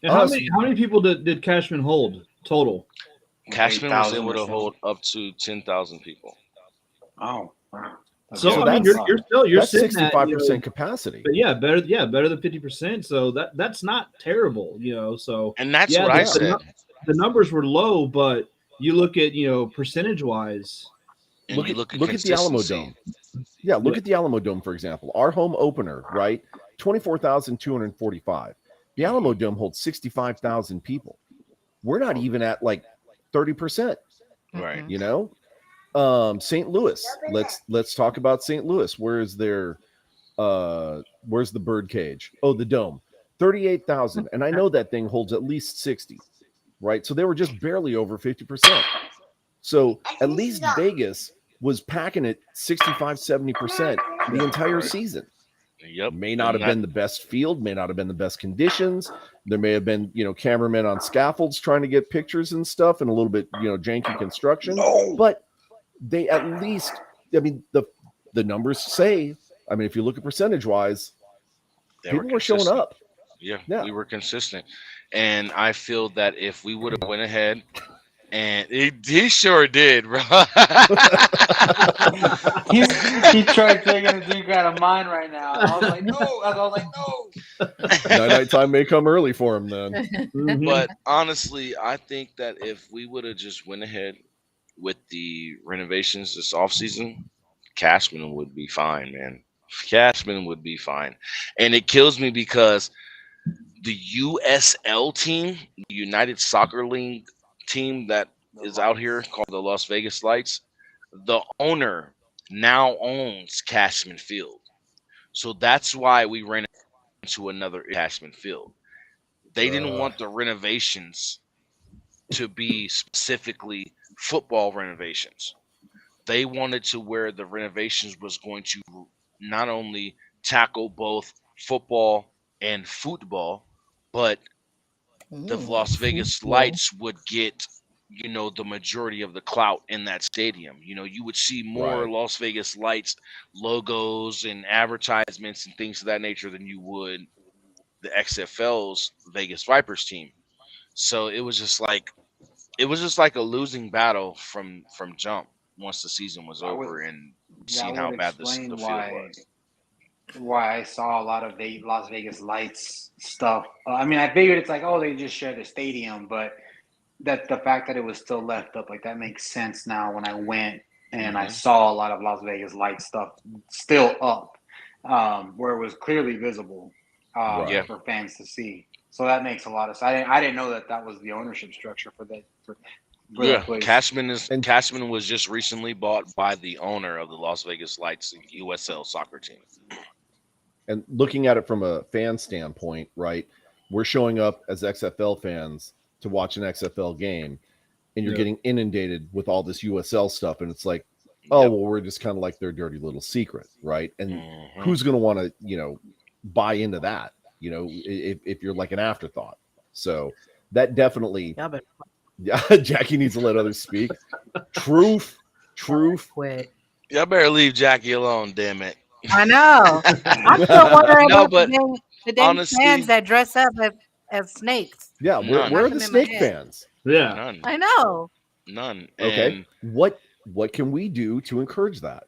And how many people did Cashman hold total? Cashman was able to hold up to 10,000 people. Oh, so I mean, you're that's sitting 65% capacity. But better than 50%. So that's not terrible, So and that's what I said. The numbers were low, but you look at percentage wise. Look at the Alamo Dome. Yeah, look at the Alamo Dome, for example. Our home opener, right? 24,245. The Alamo Dome holds 65,000 people. We're not even at like 30%. Right. St. Louis. Let's talk about St. Louis. Where's the bird cage? Oh, the dome. 38,000. And I know that thing holds at least 60. Right? So they were just barely over 50%. So at least Vegas was packing it 65, 70% the entire season. Yep. May not have been the best field, may not have been the best conditions. There may have been, cameramen on scaffolds trying to get pictures and stuff and a little bit, janky construction. But they at least, I mean, the numbers say, I mean, if you look at percentage wise, people were showing up. Yeah, we were consistent. And I feel that if we would have went ahead, and he sure did, bro. he tried taking a drink out of mine right now. I was like, no. Night time may come early for him then. Mm-hmm. But honestly, I think that if we would have just went ahead with the renovations this offseason, Cashman would be fine, man. Cashman would be fine. And it kills me because the USL team, the United Soccer League team that is out here called the Las Vegas Lights, the owner now owns Cashman Field. So that's why we ran into another Cashman Field. They didn't want the renovations to be specifically football renovations. They wanted to where the renovations was going to not only tackle both football and football, but the Las Vegas Lights would get, the majority of the clout in that stadium. You would see more Las Vegas Lights logos and advertisements and things of that nature than you would the XFL's Vegas Vipers team. So it was just like a losing battle from jump once the season was over and seeing how bad the field was. Why I saw a lot of the Las Vegas Lights stuff. I mean, I figured it's like, they just share the stadium, but that the fact that it was still left up, like that makes sense now when I went and I saw a lot of Las Vegas Lights stuff still up, where it was clearly visible. Right. Yeah. for fans to see. So that makes a lot of sense. I didn't know that was the ownership structure for that. For Yeah, that place. And- Cashman was just recently bought by the owner of the Las Vegas Lights USL soccer team. And looking at it from a fan standpoint, right? We're showing up as XFL fans to watch an XFL game, and you're Yeah. getting inundated with all this USL stuff, and it's like, oh, Yep. well, we're just kind of like their dirty little secret, right? And Mhm. who's going to want to, buy into that, if you're like an afterthought. So that definitely, Y'all better yeah, Jackie needs to let others speak. Truth. quit. Y'all better leave Jackie alone, damn it. I know. I'm still wondering No, about but the dang honestly- fans that dress up as snakes. Yeah, where None. are Got the them in my snake head. fans? Yeah. None. I know. None. Okay, And what can we do to encourage that?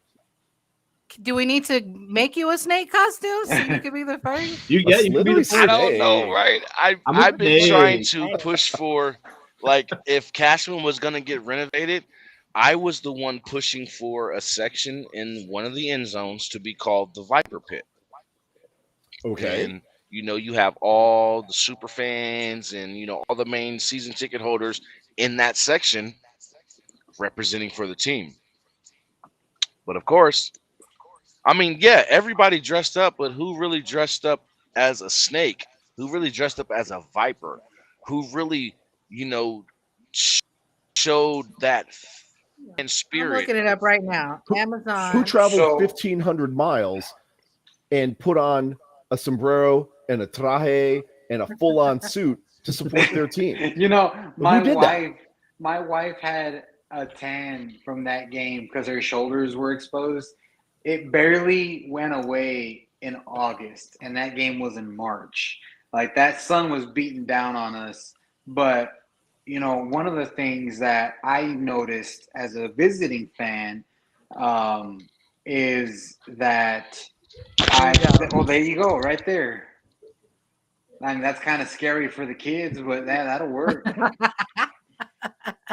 Do we need to make you a snake costume so you could be the first? You A can be slithery the first. I don't know, Snake. right? I'm a I've been trying snake. to push for, like, if Cashman was gonna get renovated, I was the one pushing for a section in one of the end zones to be called the Viper Pit. Okay, And you have all the super fans and all the main season ticket holders in that section representing for the team. But of course, I mean, yeah, everybody dressed up, but who really dressed up as a snake? Who really dressed up as a viper? Who really, showed that fan I'm spirit? looking it up right now. Who Amazon. traveled So- 1,500 miles and put on a sombrero and a traje and a full-on suit to support their team? My did that? wife had a tan from that game because her shoulders were exposed. It barely went away in August, and that game was in March. Like, that sun was beating down on us. But one of the things that I noticed as a visiting fan is that there you go, right there. I mean, that's kind of scary for the kids, but that'll work.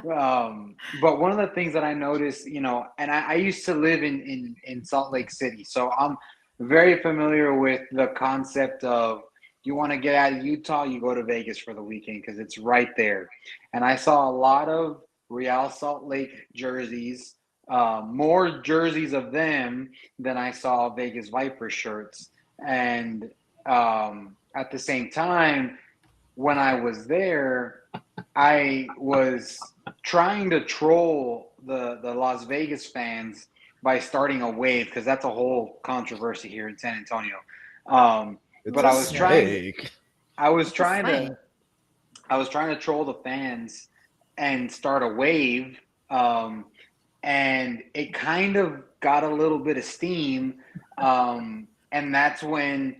But one of the things that I noticed, and I used to live in Salt Lake City, so I'm very familiar with the concept of, you want to get out of Utah, you go to Vegas for the weekend because it's right there. And I saw a lot of Real Salt Lake jerseys, more jerseys of them than I saw Vegas Viper shirts. And at the same time, when I was there, I was trying to troll the Las Vegas fans by starting a wave, because that's a whole controversy here in San Antonio. But I was trying to troll the fans and start a wave, and it kind of got a little bit of steam, and that's when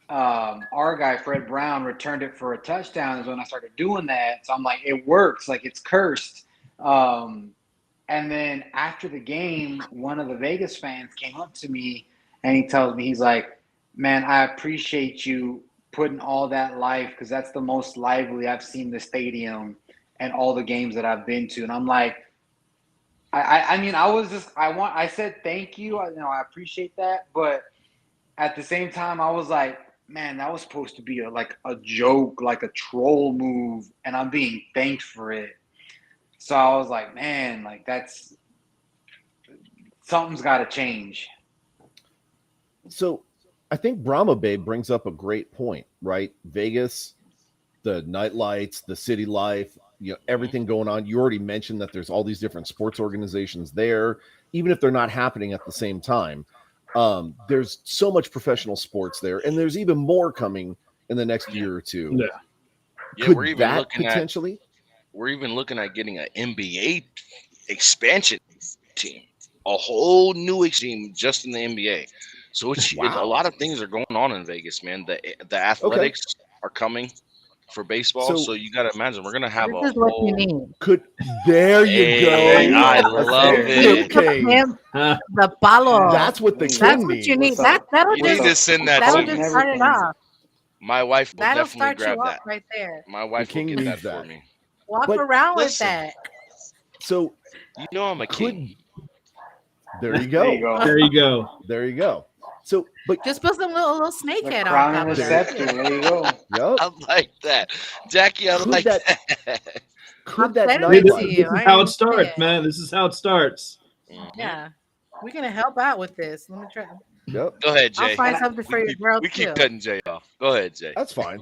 our guy Fred Brown returned it for a touchdown. Is when I started doing that. So I'm like, it works, like it's cursed. And then after the game, one of the Vegas fans came up to me and he tells me, he's like, "Man, I appreciate you putting all that life, because that's the most lively I've seen the stadium and all the games that I've been to." And I'm like, I said thank you. I appreciate that, but at the same time, I was like, man, that was supposed to be a joke, like a troll move, and I'm being thanked for it. So I was like, man, like something's got to change. So I think Brahma Babe brings up a great point, right? Vegas, the night lights, the city life, everything going on. You already mentioned that there's all these different sports organizations there, even if they're not happening at the same time. There's so much professional sports there, and there's even more coming in the next year or two. Yeah. Yeah, Could we're even that looking potentially? we're even looking at getting an NBA expansion team, a whole new team just in the NBA. So it's Wow. a lot of things are going on in Vegas, man. The athletics are coming for baseball, So- so you got to imagine we're gonna have This a is what you whole. need. There you Hey, go. I That's love the it. king. Him, Huh? the palo. That's what the That's king what needs. you need. What's up? That'll You need to just send that that'll to me. just start it off. My wife will That'll definitely start you grab off that. right there. My wife will king get that needs for that. me. Walk But around with listen. that. So You know I'm a king. there you There you go. go. There you go. There you go. So, but Just put some little snake The head on crown top and of the that. scepter. There you go. yep. I like that, Jackie. I Could like that- that. Could I'm that sending Hey, it nightlife? to this you. is I how it starts, understand. man. This is how it starts. Mhm. Yeah, we're gonna help out with this. Let me try. Yep. Go ahead, Jay. I'll find something for your girl We keep too. cutting Jay off. Go ahead, Jay. That's fine.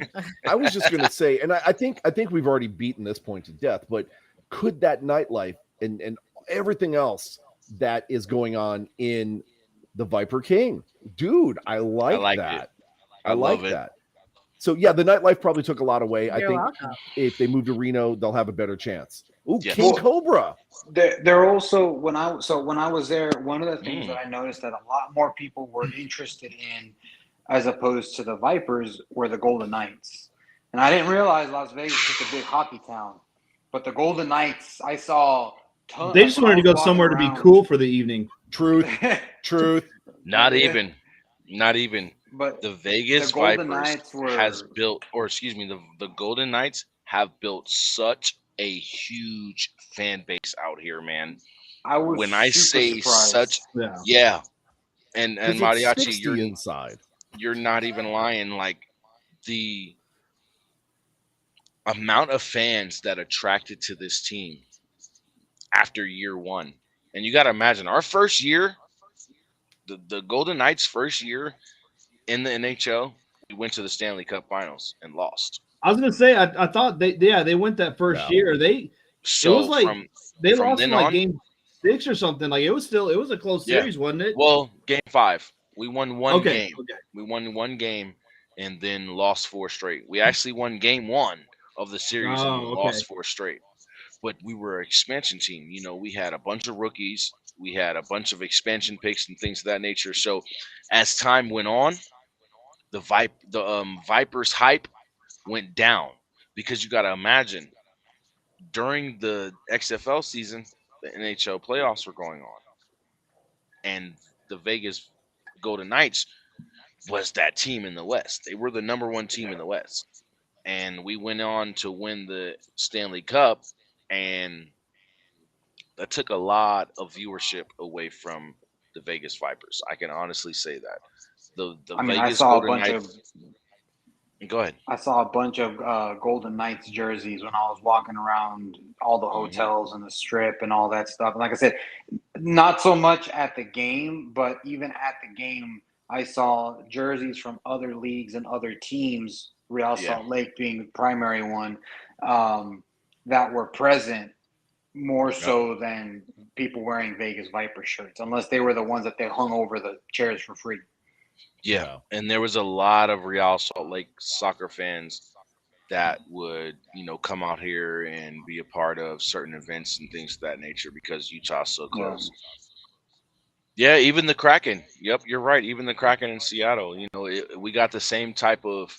I was just gonna say, and I think we've already beaten this point to death, but could that nightlife and everything else that is going on in the Viper King, dude, I like like that. it. I love like it. that. So yeah, the nightlife probably took a lot away. I You're think welcome. if they move to Reno, they'll have a better chance. Ooh, Yes. King Well, Cobra. They're also when I was there, one of the things Mm. that I noticed that a lot more people were interested in, as opposed to the Vipers, were the Golden Knights. And I didn't realize Las Vegas is such a big hockey town, but the Golden Knights, I saw. They just wanted to go somewhere to be cool for the evening. Truth. Truth. Not Yeah. even. Not even. But The Vegas the Golden Vipers Knights were has built, or excuse me, the Golden Knights have built such a huge fan base out here, man. I was When I super say surprised. such, Yeah. yeah, and 'Cause it's Mariachi, 60 inside. you're not even lying. Like the amount of fans that attracted to this team after year one, and you got to imagine our first year, the Golden Knights' first year in the NHL, we went to the Stanley Cup Finals and lost. I was gonna say I thought they went that first Yeah. year. It So was like from lost then in like on- game 6 or something. Like it was a close Yeah. series, wasn't it? well, game 5, we won one Okay. game. We won one game and then lost 4 straight. We actually won game 1 of the series and Oh, okay. lost 4 straight. But we were an expansion team. You know, we had a bunch of rookies, we had a bunch of expansion picks and things of that nature. So as time went on, the Vipers hype went down because you got to imagine during the XFL season, the NHL playoffs were going on, and the Vegas Golden Knights was that team in the West. They were the number 1 team in the West, and we went on to win the Stanley Cup, and that took a lot of viewership away from the Vegas Vipers. I can honestly say that. The I mean, I Vegas saw a Golden bunch Knights. Go ahead. I saw a bunch of Golden Knights jerseys when I was walking around all the Mhm. hotels and the strip and all that stuff. And like I said, not so much at the game, but even at the game, I saw jerseys from other leagues and other teams, Real Yeah. Salt Lake being the primary one, that were present more so than people wearing Vegas Viper shirts, unless they were the ones that they hung over the chairs for free. Yeah, and there was a lot of Real Salt Lake soccer fans that would, come out here and be a part of certain events and things of that nature because Utah's so close. Yeah, even the Kraken. Yep, you're right. Even the Kraken in Seattle. We got the same type of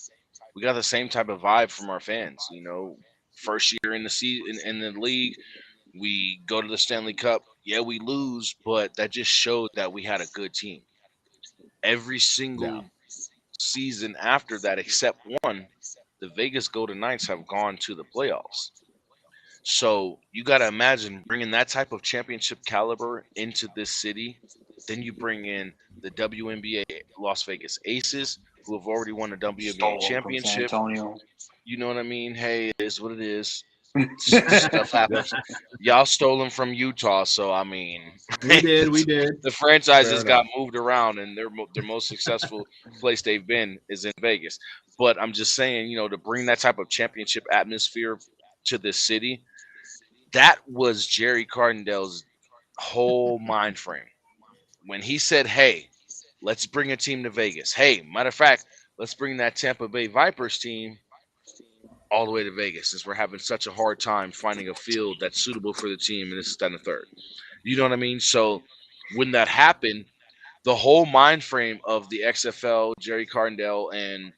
vibe from our fans. First year in the season in the league, we go to the Stanley Cup. Yeah, we lose, but that just showed that we had a good team. Every single season after that, except one, the Vegas Golden Knights have gone to the playoffs. So you got to imagine bringing that type of championship caliber into this city. Then you bring in the WNBA Las Vegas Aces, who have already won a WNBA Stole from San championship. Antonio. You know what I mean? Hey, it is what it is. Stuff happens. Y'all stole them from Utah, so I mean, We did. the franchises Fair got enough. moved around, and their most successful place they've been is in Vegas. But I'm just saying, to bring that type of championship atmosphere to this city, that was Jerry Cardinale's whole mind frame when he said, "Hey, let's bring a team to Vegas. Hey, matter of fact, let's bring that Tampa Bay Vipers team all the way to Vegas since we're having such a hard time finding a field that's suitable for the team, and this is that and the third." You know what I mean? So when that happened, the whole mind frame of the XFL, Jerry Cardinale, and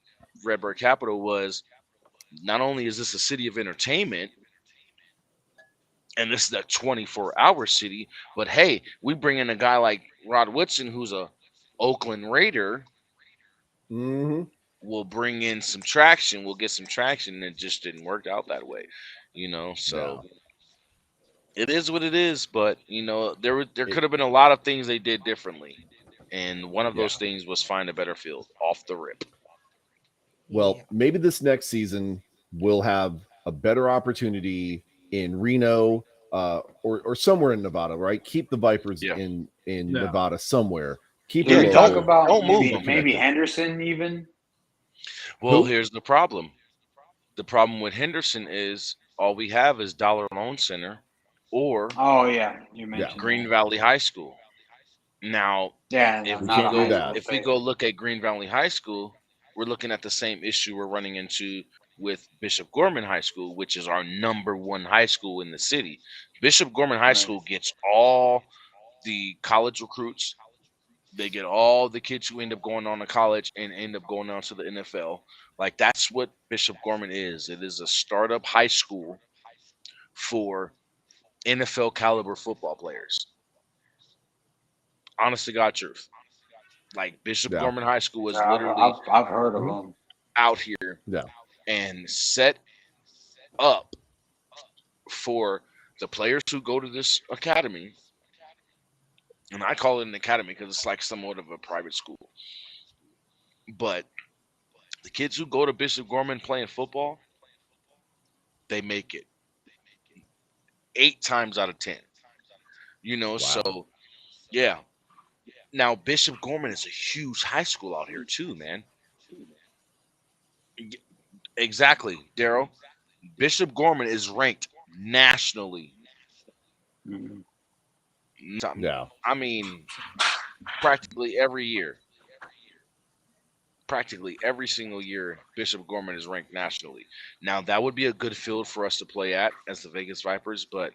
Redbird Capital was not only is this a city of entertainment, and this is a 24-hour city, but hey, we bring in a guy like Rod Woodson, who's a Oakland Raider, Mm-hmm. we'll bring in some traction. We'll get some traction, and it just didn't work out that way, So it is what it is. But there could have been a lot of things they did differently. And one of those things was find a better field off the rip. Well, Yeah. maybe this next season we'll have a better opportunity in Reno or somewhere in Nevada, right? Keep the Vipers Yeah. in Yeah. Nevada somewhere. Keep Can them we don't- talk local. about don't move maybe, them. maybe Henderson even? Well, Who? here's the problem. The problem with Henderson is all we have is Dollar Loan Center or Oh yeah, you mentioned Green that. Valley High School. Now, Yeah, if We not a can't do high that. school if we favorite. go look at Green Valley High School, we're looking at the same issue we're running into with Bishop Gorman High School, which is our number one high school in the city. Bishop Gorman High Right. School gets all the college recruits. They get all the kids who end up going on to college and end up going on to the NFL. Like, that's what Bishop Gorman is. It is a startup high school for NFL caliber football players. Honest to God truth. Like, Bishop Yeah. Gorman High School is Yeah, literally I've heard of Mhm. them. out here Yeah. and set up for the players who go to this academy. And I call it an academy because it's like somewhat of a private school. But the kids who go to Bishop Gorman playing football, they make it 8 times out of 10. You know, Wow. so yeah. Now, Bishop Gorman is a huge high school out here too, man. Exactly, Daryl. Bishop Gorman is ranked nationally. Mhm. Yeah. I mean, practically every year. Practically every single year, Bishop Gorman is ranked nationally. Now, that would be a good field for us to play at as the Vegas Vipers, but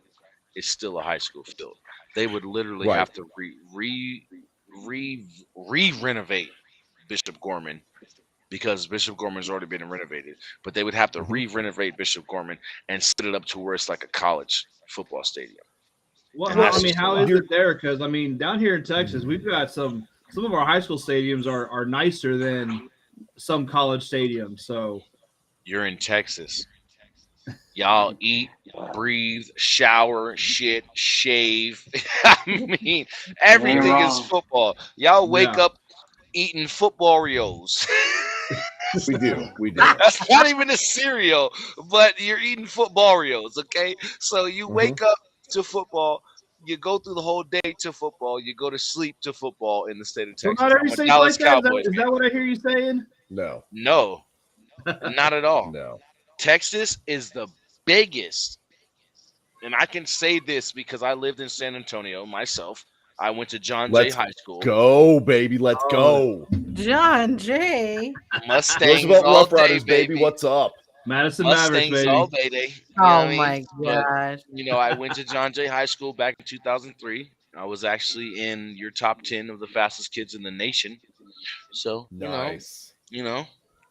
it's still a high school field. They would literally Right. have to re-renovate Bishop Gorman because Bishop Gorman's already been renovated. But they would have to Mhm. re-renovate Bishop Gorman and set it up to where it's like a college football stadium. Well, And how, that's I mean, just a how lot. is it there? Because I mean, down here in Texas, we've got some of our high school stadiums are nicer than some college stadiums. So You're in Texas. Y'all eat, breathe, shower, shit, shave. I mean, everything is wrong. football. Y'all wake Yeah. up eating football Oreos. We do. We do. That's not even a cereal, but you're eating football Oreos, okay? So you wake up to football, you go through the whole day to football, you go to sleep to football in the state of so Texas. not every I'm a state's Dallas like that. Cowboys Is fan. that what I hear you saying? No. No, not at all. No. Texas is the biggest, and I can say this because I lived in San Antonio myself. I went to John Jay Let's High School. Go, baby. Let's go. John Jay. Mustangs Roosevelt all Rough day, Riders, baby. baby. What's up? Madison Mavericks, Mustangs baby. all day, You know what Oh I mean? my But, gosh. I went to John Jay High School back in 2003. I was actually in your top 10 of the fastest kids in the nation. So, Nice.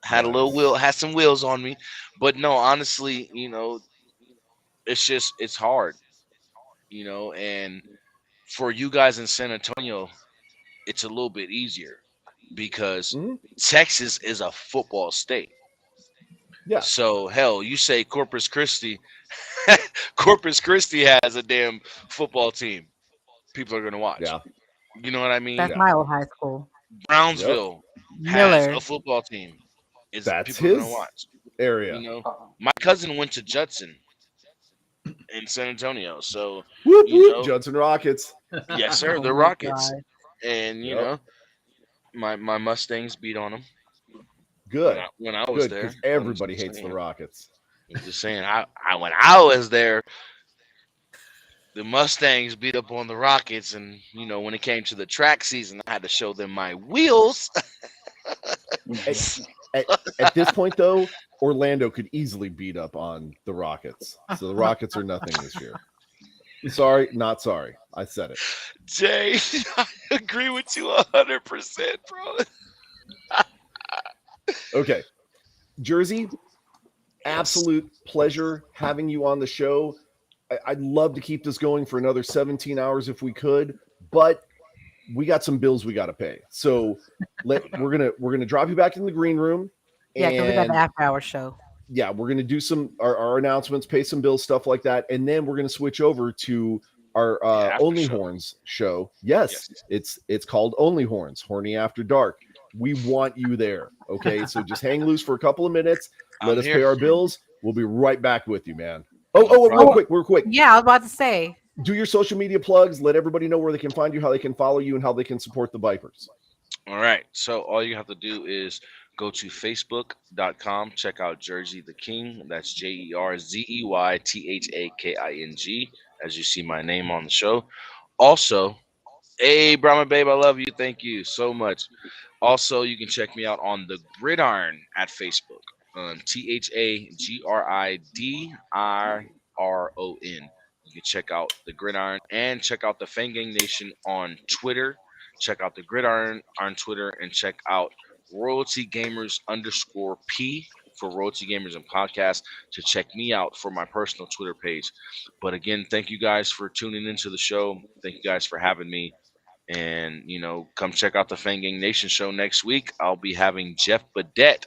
had a little Nice. wheel, had some wheels on me. But no, honestly, it's hard, and for you guys in San Antonio, it's a little bit easier because Mhm. Texas is a football state. Yeah. So hell, you say Corpus Christi, Corpus Christi has a damn football team. People are gonna watch. Yeah. You know what I mean? That's Yeah. my old high school. Brownsville has Miller. a football team. It's That's people are gonna his watch. area. My cousin went to Judson in San Antonio. So Whoop, you whoop. know- Judson Rockets. yes, sir, Oh the my Rockets. God. And Yep. my Mustangs beat on them Good. when I was Good. there. Because everybody I'm just hates the saying. Rockets. I'm just saying, I when I was there, the Mustangs beat up on the Rockets, and when it came to the track season, I had to show them my wheels. At this point, though, Orlando could easily beat up on the Rockets. So the Rockets are nothing this year. Sorry, not sorry. I said it. Jay, I agree with you 100%, bro. Okay. Jersey, absolute pleasure having you on the show. I'd love to keep this going for another 17 hours if we could, but we got some bills we got to pay. So we're gonna drop you back in the green room. Yeah, because we got and the after hour show. yeah, we're gonna do our announcements, pay some bills, stuff like that, and then we're gonna switch over to our after Only show. Horns show. Yes, it's called Only Horns, Horny After Dark. We want you there. Okay, so just hang loose for a couple of minutes. Let I'm us here. pay our bills. We'll be right back with you, man. No Real problem. quick. Yeah, I was about to say. Do your social media plugs. Let everybody know where they can find you, how they can follow you, and how they can support the Vipers. All right. So all you have to do is go to facebook.com, check out Jersey the King. That's JerzeyThaking, as you see my name on the show. Also, hey, Brahma Babe, I love you. Thank you so much. Also, you can check me out on the Gridiron at Facebook. THAGRIDIRON. You can check out the Gridiron and check out the Fang Gang Nation on Twitter. Check out the Gridiron on Twitter and check out Royalty Gamers _P for Royalty Gamers and Podcast to check me out for my personal Twitter page. But again, thank you guys for tuning into the show. Thank you guys for having me. And, come check out the Fang Gang Nation show next week. I'll be having Jeff Badette,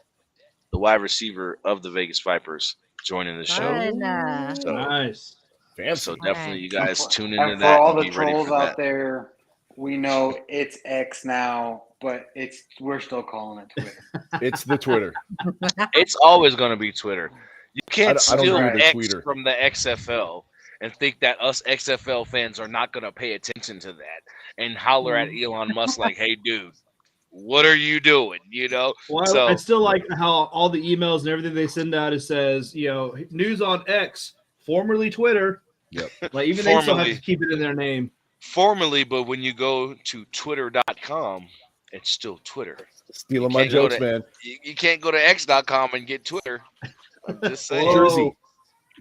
the wide receiver of the Vegas Vipers, joining the show. Fun. So, Nice. Fancy. so definitely you guys tune into And for that all and the be ready trolls for out that. there, we know it's X now, but we're still calling it Twitter. It's the Twitter. It's always going to be Twitter. You can't I don't steal agree with X Twitter. from the XFL and think that us XFL fans are not going to pay attention to that and holler at Elon Musk like, "Hey, dude, what are you doing?" Well, So- I still like how all the emails and everything they send out, it says, news on X, formerly Twitter. Yep. Like, even they still have Formerly. to keep it in their name. Formerly, but when you go to twitter.com, it's still Twitter. Stealing You my can't go jokes, to- man. You can't go to x.com and get Twitter. I'm just saying. Whoa.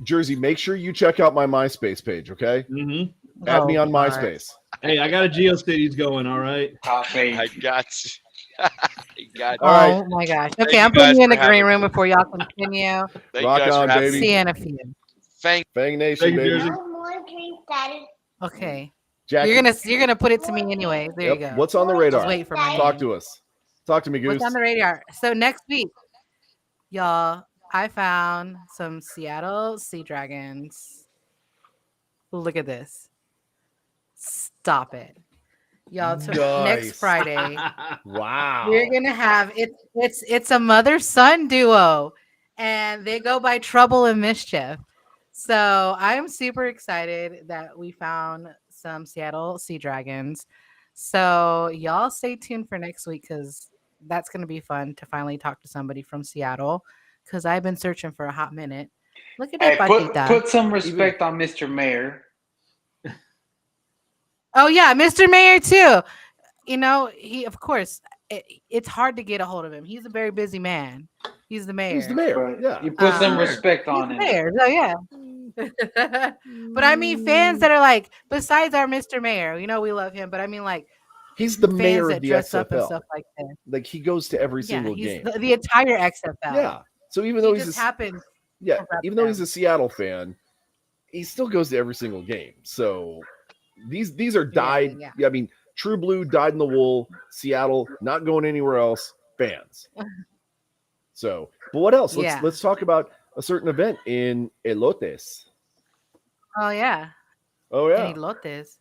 Jersey, make sure you check out my MySpace page, okay? Mm-hmm. Add me Oh, on God. MySpace. Hey, I got a GeoCities going, all right? Top I eight. got you. I got you. All right. Oh my gosh. Thank Okay, you I'm putting guys you in the for green having room before y'all continue. Thank Rock you guys on, for having baby. me. See you in a few. Thank Fang Nation, Thank you, baby. Jersey. Okay. Jackie, You're gonna put it to me anyway. There yep, you go. what's on the radar? Just wait for my Talk name. to us. Talk to me, Goose. What's on the radar? So next week, y'all, I found some Seattle Sea Dragons. Look at this. Stop it. Y'all, next Nice. Friday, Wow. we're gonna have it's a mother-son duo, and they go by Trouble and Mischief. So I'm super excited that we found some Seattle Sea Dragons. So y'all stay tuned for next week because that's gonna be fun to finally talk to somebody from Seattle because I've been searching for a hot minute. Look at Hey, that put patita. put some respect on Mr. Mayor. Oh yeah, Mr. Mayor too. He of course it's hard to get a hold of him. He's a very busy man. He's the mayor. He's the mayor. But Yeah. you put some Um, respect He's on the him. mayor. So yeah. But I mean fans that are like besides our Mr. Mayor, we love him, but I mean like He's the fans mayor that of the dress up and XFL. stuff like that. Like he goes to every Yeah, single he's game. the entire XFL. Yeah. So even though He he's just a, happened. yeah, to rep even though he's them. a Seattle fan, he still goes to every single game. So these are died. yeah. I mean, True Blue, dyed in the wool, Seattle, not going anywhere else, fans. So, but what else? Yeah. Let's talk about a certain event in Elotes. Oh yeah. Oh yeah. Elotes.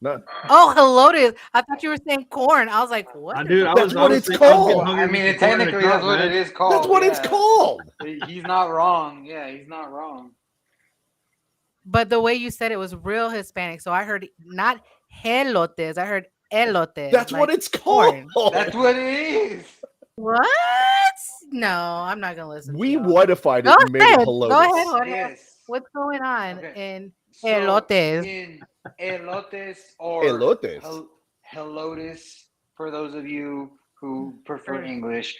Not, Oh, elotes. I thought you were saying corn. I was like, what? Dude, I That's was what I was it's thinking- I was getting called. hungry I mean, before I technically got that's what man. it is called. that's what it's yeah. called. He's not wrong. Yeah, he's not wrong. But the way you said it was real Hispanic. So I heard not helotes. I heard elotes. That's what like it's called. corn. That's what it is. What? No, I'm not gonna listen. We to y'all. whitified Go it and made it ahead. Helotes. Go ahead. What- Yes. What's going on Okay. in So, elotes? In elotes or Elotes. helotes, for those of you who prefer Sure. English.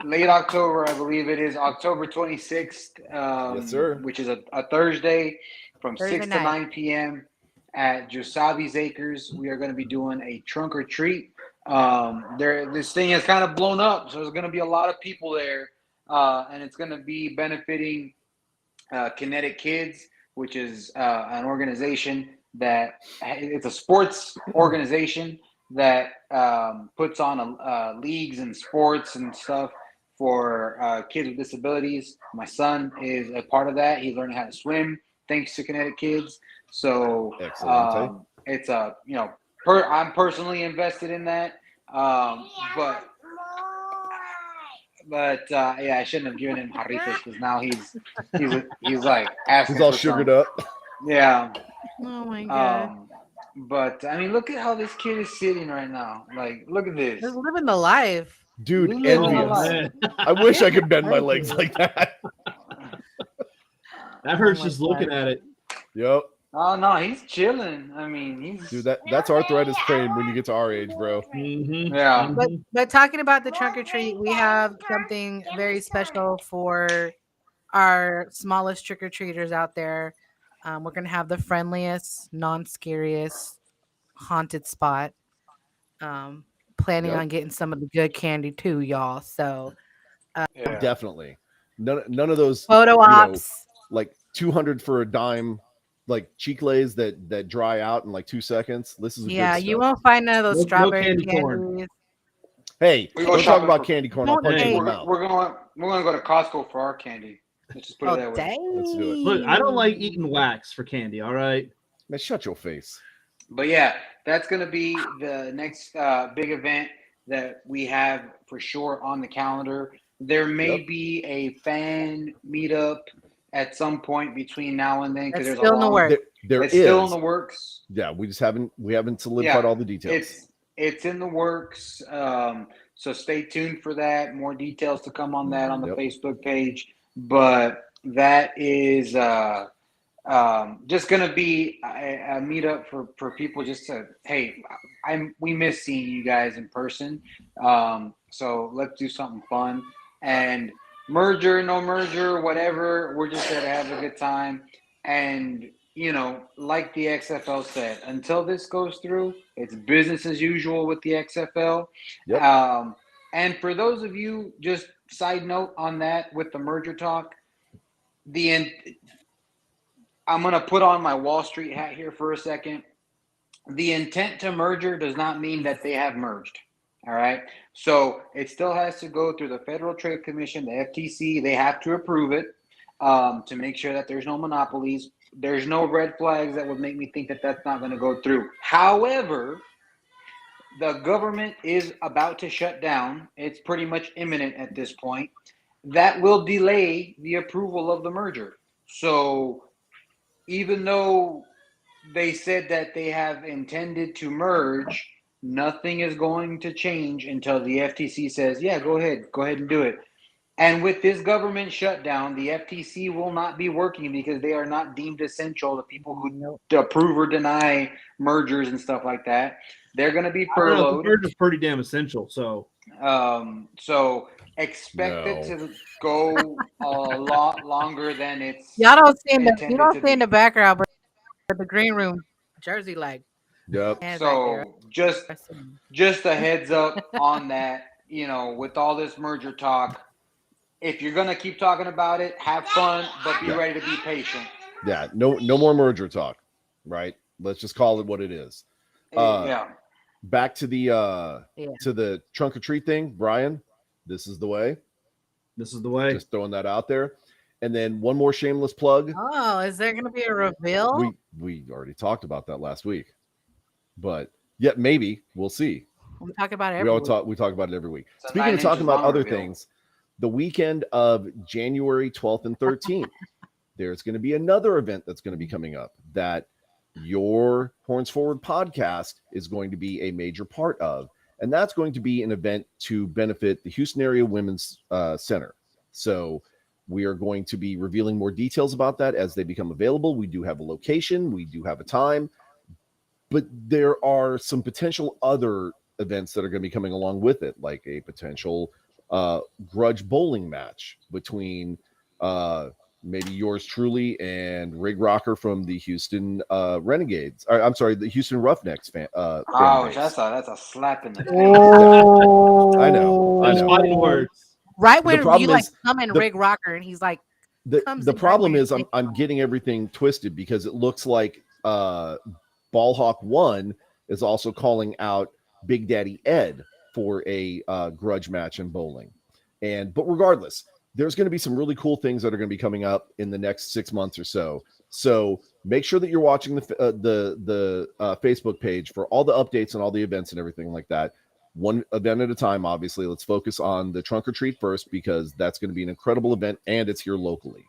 Late October, I believe it is October 26th. Yes, sir. Which is a Thursday from Thursday 6 night. to 9 p.m. at Josavi's Acres. We are going to be doing a trunk or treat. This thing has kind of blown up, so there's going to be a lot of people there, and it's going to be benefiting Kinetic Kids, which is an organization it's a sports organization that puts on leagues and sports and stuff for kids with disabilities. My son is a part of that. He's learning how to swim. thanks to Kinetic Kids. So Excellent. it's a I'm personally invested in that. But yeah, I shouldn't have given him jarritos because now he's like asking. He's all for sugared some. up. Yeah. Oh my god. But I mean, look at how this kid is sitting right now. Like, look at this. Just living the life. Dude, Living the envious. life. I wish I could bend my legs like that. That hurts my just God. looking at it. Yep. Oh no, he's chilling. I mean, he's Dude, that's arthritis pain when you get to our age, bro. Mm-hmm. yeah. But talking about the trunk or treat, we have something very special for our smallest trick or treaters out there. We're gonna have the friendliest, non-scariest haunted spot. Planning Yep. on getting some of the good candy too, y'all. So Yeah. Definitely. None of those photo know, ops. like 200 for a dime, like Chicles that dry out in like 2 seconds. This is a Yeah, good you stuff. won't find none of those No strawberry candy corn. candies. Hey, We go don't talk shopping about for- candy corn. I'll Don't punch you in the hate. mouth. We're gonna go to Costco for our candy. Let's just put it Oh that way. dang! Let's do it. Look, I don't like eating wax for candy. All right. Man, shut your face. But yeah, that's going to be the next big event that we have for sure on the calendar. There may Yep. be a fan meetup at some point between now and then because That's there's still in the works. There It's is. still in the works. Yeah, we haven't solidified Yeah, all the details. It's in the works. So stay tuned for that. More details to come on that on the Yep. Facebook page. But that is just going to be a meetup for people just to, hey, we miss seeing you guys in person. So let's do something fun. And merger, no merger, whatever. We're just there to have a good time. And, like the XFL said, until this goes through, it's business as usual with the XFL. Yep. And for those of you, just side note on that with the merger talk, I'm going to put on my Wall Street hat here for a second. The intent to merger does not mean that they have merged. All right. So it still has to go through the Federal Trade Commission, the FTC. They have to approve it to make sure that there's no monopolies. There's no red flags that would make me think that that's not going to go through. However, the government is about to shut down. It's pretty much imminent at this point. That will delay the approval of the merger. So even though they said that they have intended to merge, nothing is going to change until the FTC says, yeah, go ahead and do it. And with this government shutdown, the FTC will not be working because they are not deemed essential. The people who approve or deny mergers and stuff like that, they're going to be furloughed. The merger's pretty damn essential. So expect it to go a lot longer than it's. Y'all don't see in intended you don't to see in be. the background, but the green room jersey leg. Yep. Hands back there. So just a heads up on that. With all this merger talk, if you're gonna keep talking about it, have fun, but be ready to be patient. Yeah. No more merger talk. Right. Let's just call it what it is. Yeah. Back to the trunk or treat thing, Brian. This is the way. this is the way. Just throwing that out there. And then one more shameless plug. Oh, is there gonna be a reveal? We already talked about that last week, but maybe we'll see. We talk about it We every all week. talk. We talk about it every week. It's a Speaking of 9 talking inches about long other reveal. things, the weekend of January 12th and 13th, there's going to be another event that's going to be coming up that your Horns Forward podcast is going to be a major part of. And that's going to be an event to benefit the Houston Area Women's Center. So we are going to be revealing more details about that as they become available. We do have a location. We do have a time. But there are some potential other events that are going to be coming along with it, like a potential grudge bowling match between maybe yours truly and Rig Rocker from the Houston Renegades. I'm sorry, the Houston Roughnecks fan. Ouch, that's a slap in the face. Oh, I know. Those fighting words. Right The when problem you like is summon the- Rig Rocker and he's like, comes The in problem right is when I'm getting everything twisted because it looks like Ballhawk 1 is also calling out Big Daddy Ed for a grudge match in bowling. But regardless, there's going to be some really cool things that are going to be coming up in the next 6 months or so So make sure that you're watching the Facebook page for all the updates and all the events and everything like that. One event at a time, obviously. Let's focus on the trunk or treat first, because that's going to be an incredible event and it's here locally.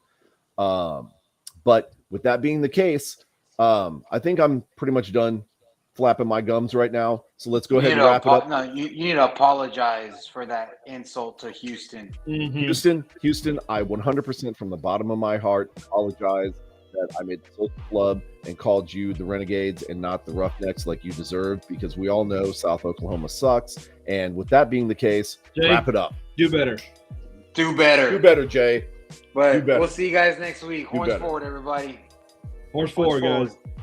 But with that being the case, I think I'm pretty much done flapping my gums right now. So let's go ahead and wrap it up. No, you need to apologize for that insult to Houston. Houston, I 100% from the bottom of my heart apologize that I made the social club and called you the Renegades and not the Roughnecks like you deserved, because we all know South Oklahoma sucks. And with that being the case, Jay, wrap it up. Do better. Do better. Do better, Jay. But Do better. we'll see you guys next week. Do Horns better. forward, everybody. Horse forward, guys.